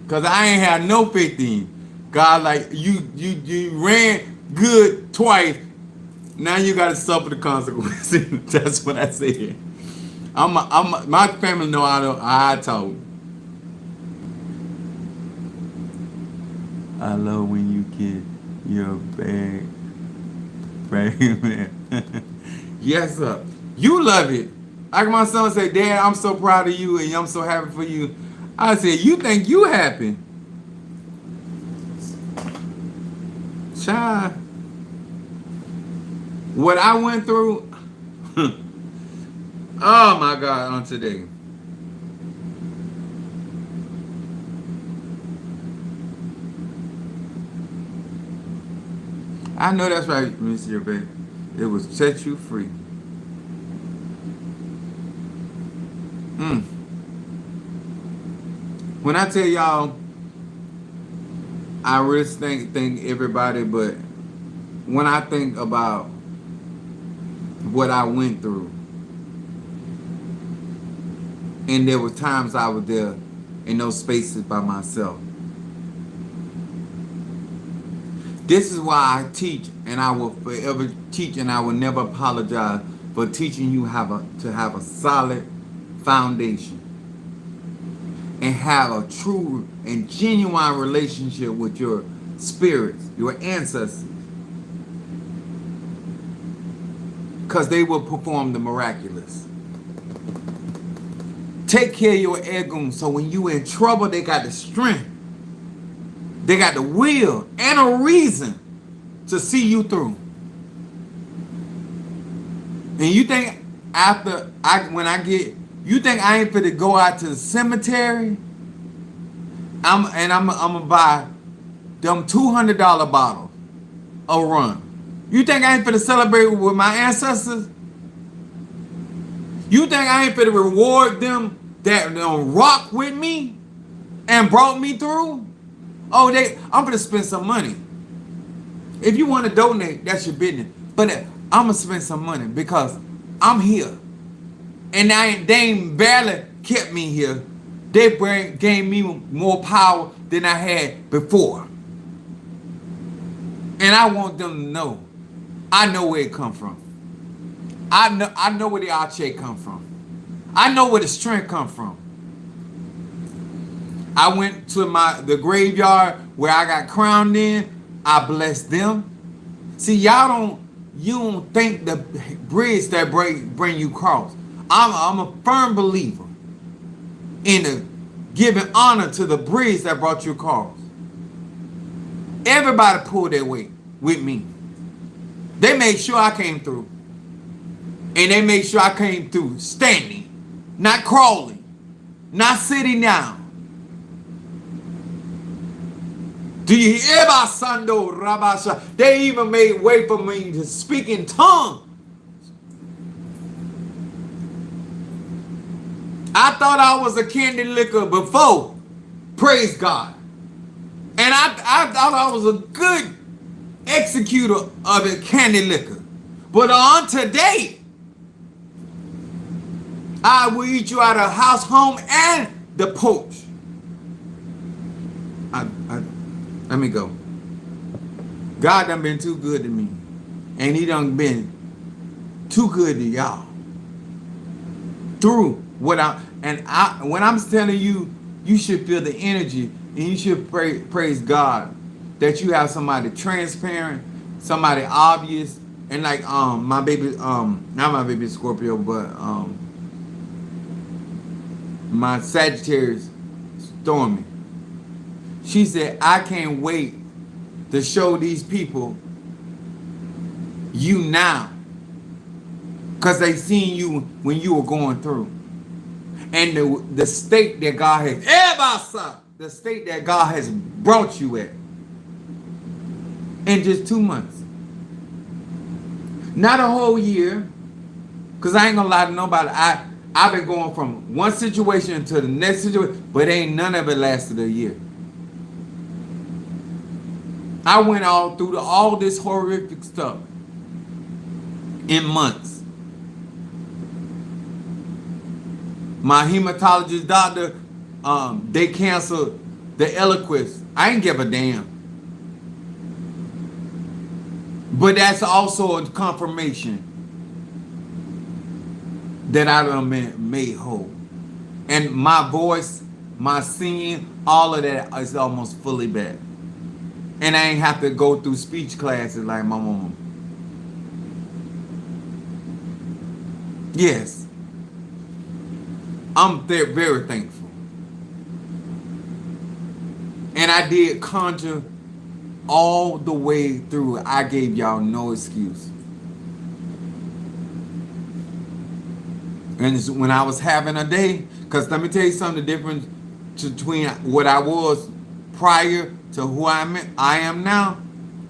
cause I ain't have no faith in you. God, like you ran good twice. Now you gotta suffer the consequences. That's what I said. My family know I talk. I love when you get your bag. Man. Yes, sir. You love it. Like my son said, Dad, I'm so proud of you and I'm so happy for you. I said, you think you happy? Child. What I went through. Oh my God, on today. I know that's right, Mr. Baby. It will set you free. When I tell y'all, I really thank everybody, but when I think about what I went through, and there were times I was there in those spaces by myself. This is why I teach, and I will forever teach, and I will never apologize for teaching you to have a solid foundation and have a true and genuine relationship with your spirits, your ancestors, because they will perform the miraculous. Take care of your ego, so when you in trouble, they got the strength. They got the will and a reason to see you through. And you think you think I ain't finna go out to the cemetery? I'm gonna buy them $200 bottles a run. You think I ain't finna celebrate with my ancestors? You think I ain't finna reward them that rock with me and brought me through? Oh, I'm gonna spend some money. If you want to donate, that's your business. But I'm gonna spend some money because I'm here, and they ain't barely kept me here. They gave me more power than I had before, and I want them to know. I know where it come from. I know where the arche come from. I know where the strength come from. I went to the graveyard where I got crowned in. I blessed them. See, you don't think the bridge that bring you cross. I'm a firm believer in the giving honor to the bridge that brought you across. Everybody pulled their weight with me. They made sure I came through. And they made sure I came through standing, not crawling, not sitting down. Do you hear about Sando Rabasha? They even made way for me to speak in tongues. I thought I was a candy licker before. Praise God. And I thought I was a good executor of a candy liquor. But on today, I will eat you out of house, home, and the porch. Let me go. God done been too good to me. And he done been too good to y'all. Through what when I'm telling you, you should feel the energy and you should praise God that you have somebody transparent, somebody obvious, and like my baby, not my baby Scorpio, but my Sagittarius Stormy. She said, I can't wait to show these people you now. Because they seen you when you were going through. And the state that God has brought you at. In just 2 months. Not a whole year. Because I ain't gonna lie to nobody. I've been going from one situation to the next situation, but ain't none of it lasted a year. I went all through all this horrific stuff in months. My hematologist doctor, they canceled the Eliquis. I ain't give a damn. But that's also a confirmation that I done been made whole. And my voice, my singing, all of that is almost fully back. And I ain't have to go through speech classes like my mama. Yes. I'm very thankful. And I did conjure all the way through. I gave y'all no excuse. And when I was having a day, because let me tell you something, the difference between what I was prior to who I am now,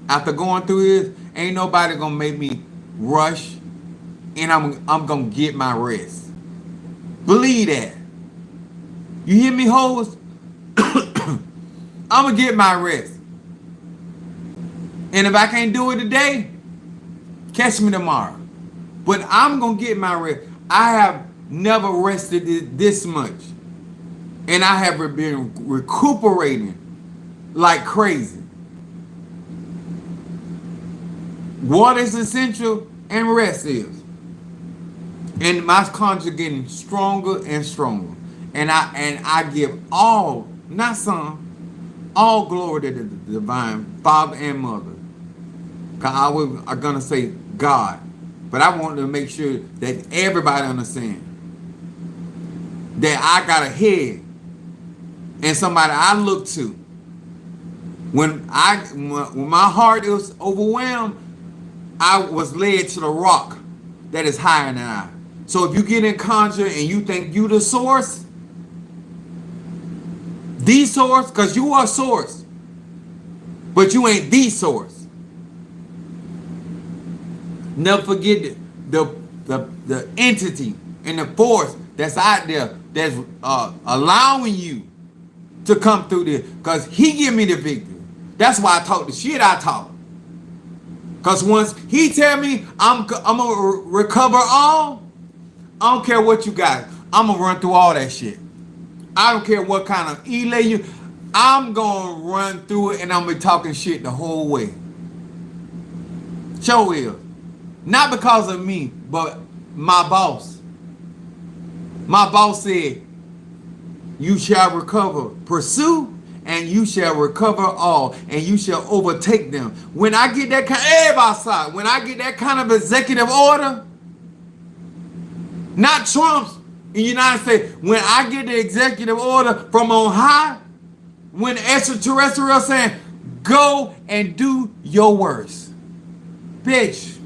after going through this, ain't nobody gonna make me rush, and I'm gonna get my rest. Believe that. You hear me, hoes? I'm gonna get my rest. And if I can't do it today, catch me tomorrow. But I'm gonna get my rest. I have never rested this much. And I have been recuperating like crazy. Water is essential and rest is. And my conjure getting stronger and stronger. And I give all, not some, all glory to the divine Father and Mother. Cause I'm gonna say God. But I want to make sure that everybody understands that I got a head and somebody I look to. When my heart is overwhelmed, I was led to the rock that is higher than I. So if you get in conjure and you think you the source, because you are source, but you ain't the source. Never forget the entity and the force that's out there that's allowing you to come through this. Because he give me the victory. That's why I talk the shit I talk. Because once he tell me I'm going to recover all, I don't care what you got. I'm going to run through all that shit. I don't care what kind of elay you. I'm going to run through it and I'm going to be talking shit the whole way. Show is. Not because of me, but my boss. My boss said, You shall recover. Pursue, and you shall recover all, and you shall overtake them. When I get that when I get that kind of executive order, not Trump's in the United States, when I get the executive order from on high, when extraterrestrial saying, go and do your worst. Bitch.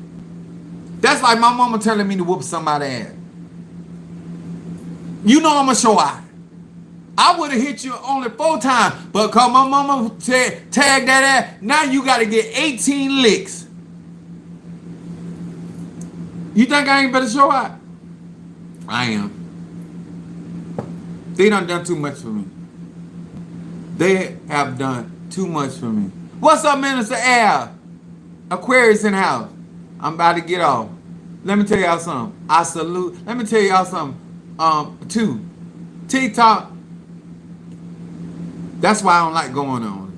That's like my mama telling me to whoop somebody's ass. You know I'm going to show out. I would have hit you only 4 times, but because my mama said, tag that ass, now you got to get 18 licks. You think I ain't better show out? I am. They done too much for me. They have done too much for me. What's up, Minister Al? Aquarius in the house. I'm about to get off. Let me tell y'all something. I salute. Let me tell y'all something. Too. TikTok. That's why I don't like going on.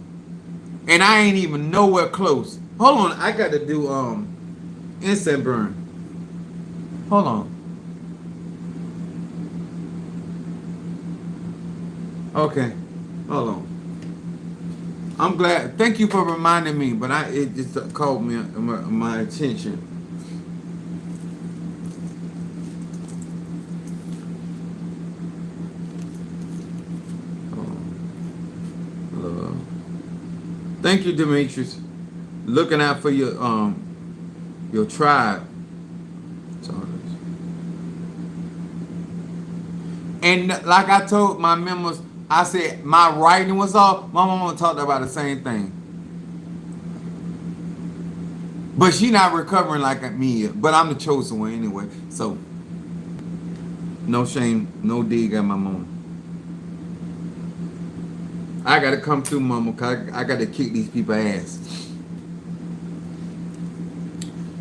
And I ain't even nowhere close. Hold on. I got to do instant burn. Hold on. Okay. Hold on. I'm glad. Thank you for reminding me, but it just caught my attention. Thank you, Demetrius. Looking out for your tribe. And like I told my members, I said my writing was off. My mama talked about the same thing. But she not recovering like me. But I'm the chosen one anyway. So no shame, no dig at my mama. I gotta come through, mama, because I gotta kick these people's ass.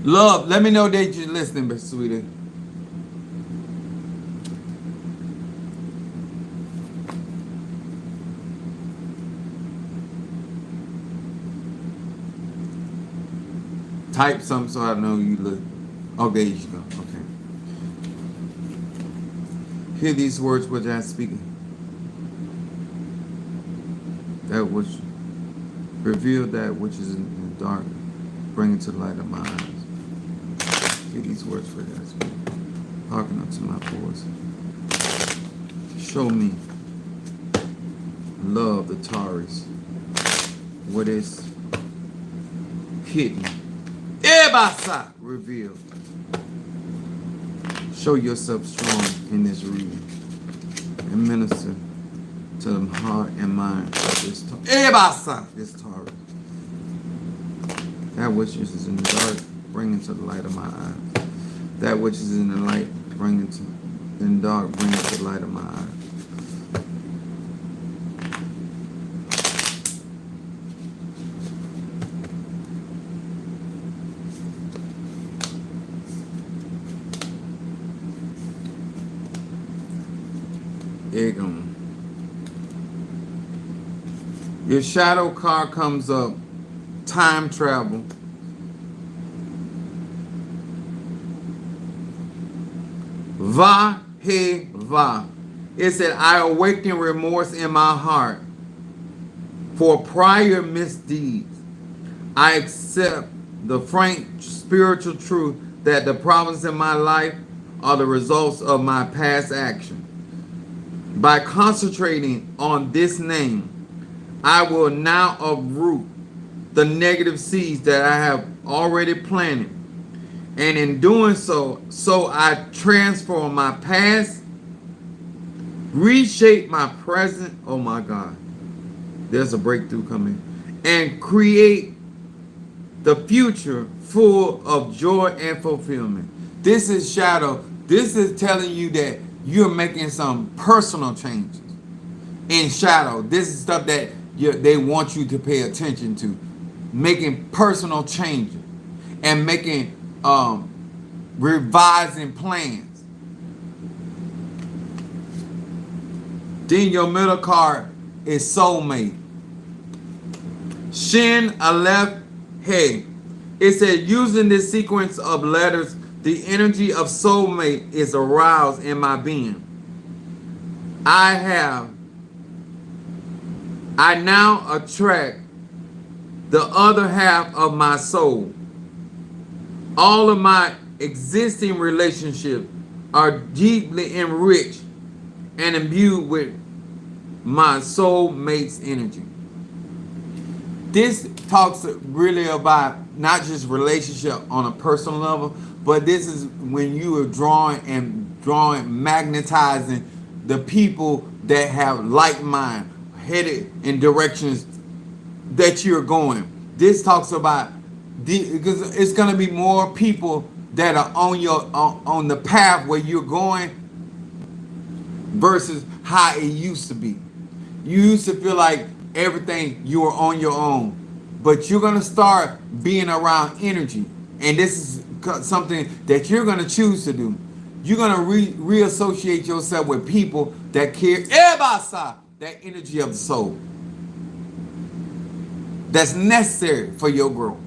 Love, let me know that you're listening, but sweetie. Type something so I know you look. Oh, there you go. Okay. Hear these words which I speak. That which reveal that which is in the dark, bring it to the light of my eyes. Hear these words which I speak. Hearken unto my voice. Show me love the Taurus. What is hidden. Ebasa revealed. Show yourself strong in this reading and minister to the heart and mind of this Ebasa, this Taurus. That which is in the dark, bring it to the light of my eyes. That which is in the light, bring it to in the dark, bring it to the light of my eyes. Your shadow card comes up. Time travel. Va he va. It said, I awaken remorse in my heart for prior misdeeds. I accept the frank spiritual truth that the problems in my life are the results of my past action. By concentrating on this name, I will now uproot the negative seeds that I have already planted. And in doing so I transform my past, reshape my present, oh my God, there's a breakthrough coming, and create the future full of joy and fulfillment. This is shadow. This is telling you that you're making some personal changes in shadow. This is stuff that they want you to pay attention to. Making personal changes and making revising plans. Then your middle card is soulmate. Shin Aleph Hey. It said, using this sequence of letters, the energy of soulmate is aroused in my being. I have I now attract the other half of my soul. All of my existing relationships are deeply enriched and imbued with my soulmate's energy. This talks really about not just relationship on a personal level, but this is when you are magnetizing the people that have like mind, headed in directions that you're going. This talks about because it's going to be more people that are on on the path where you're going versus how it used to be. You used to feel like everything you were on your own, but you're going to start being around energy, and this is something that you're going to choose to do. You're going to reassociate yourself with people that care that energy of the soul that's necessary for your growth.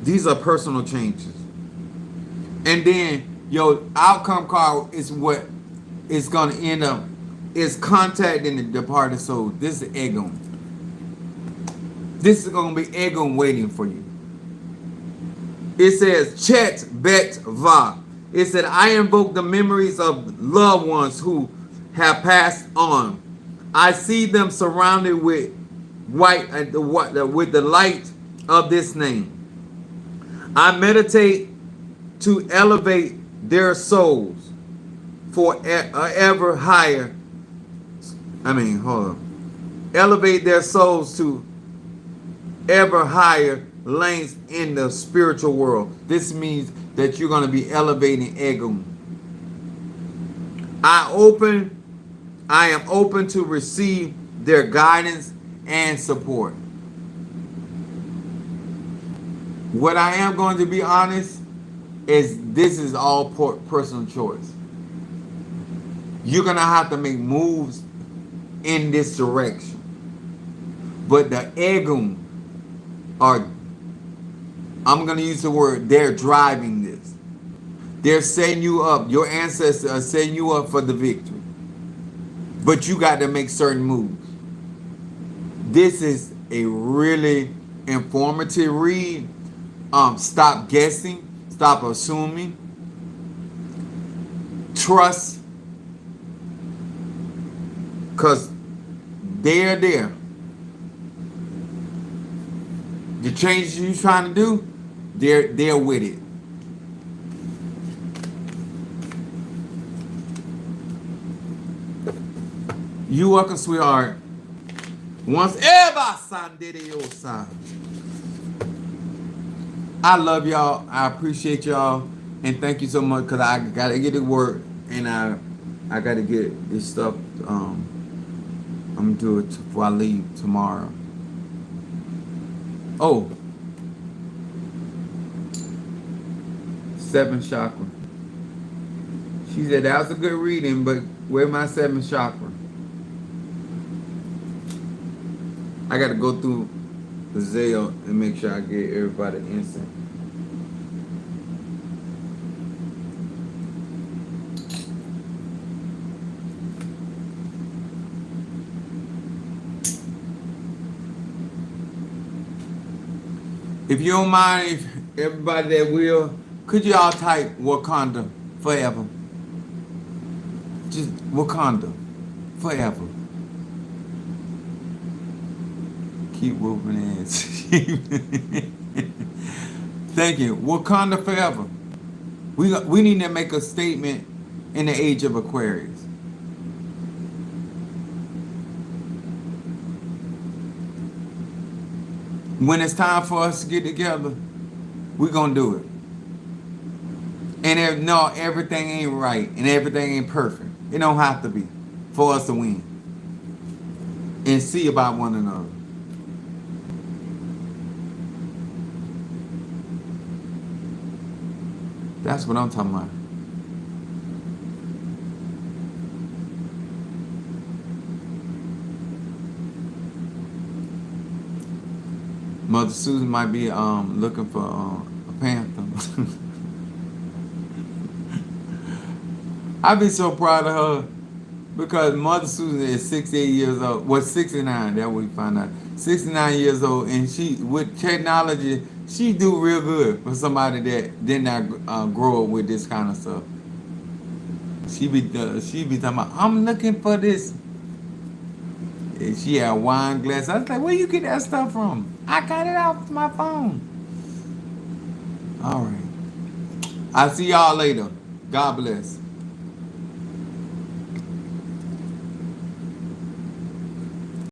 These are personal changes. And then your outcome card is what is going to end up is contacting the departed soul. This is Egon. This is going to be Egon waiting for you. It says, Chet Bet Va. It said, I invoke the memories of loved ones who have passed on. I see them surrounded with with the light of this name. I meditate to elevate their souls for ever higher. Elevate their souls to ever higher lanes in the spiritual world. This means that you're going to be elevating ego. I am open to receive their guidance and support. What I am going to be honest is this is all personal choice. You're going to have to make moves in this direction. But the ego are, I'm going to use the word, they're driving this. They're setting you up. Your ancestors are setting you up for the victory. But you got to make certain moves. This is a really informative read. Stop guessing. Stop assuming. Trust. Because they're there. The changes you're trying to do, they're with it. You welcome, sweetheart. Once ever, I love y'all. I appreciate y'all, and thank you so much. Cause I gotta get to work, and I gotta get this stuff. I'm gonna do it before I leave tomorrow. Oh, 7th chakra. She said that was a good reading, but where's my 7th chakra? I got to go through the Zale and make sure I get everybody instant. If you don't mind, if everybody that will, could you all type Wakanda forever? Just Wakanda forever. Keep whooping ass. Thank you. Wakanda forever. We need to make a statement in the age of Aquarius. When it's time for us to get together, we're going to do it. And everything ain't right and everything ain't perfect. It don't have to be for us to win. And see about one another. That's what I'm talking about. Mother Susan might be looking for a panther. I'd be so proud of her Because Mother Susan is 68 years old. Well, 69. That we found out. 69 years old, and she with technology, she do real good for somebody that did not grow up with this kind of stuff. She be talking about, I'm looking for this. And she had a wine glass. I was like, where you get that stuff from? I got it off my phone. All right. I'll see y'all later. God bless.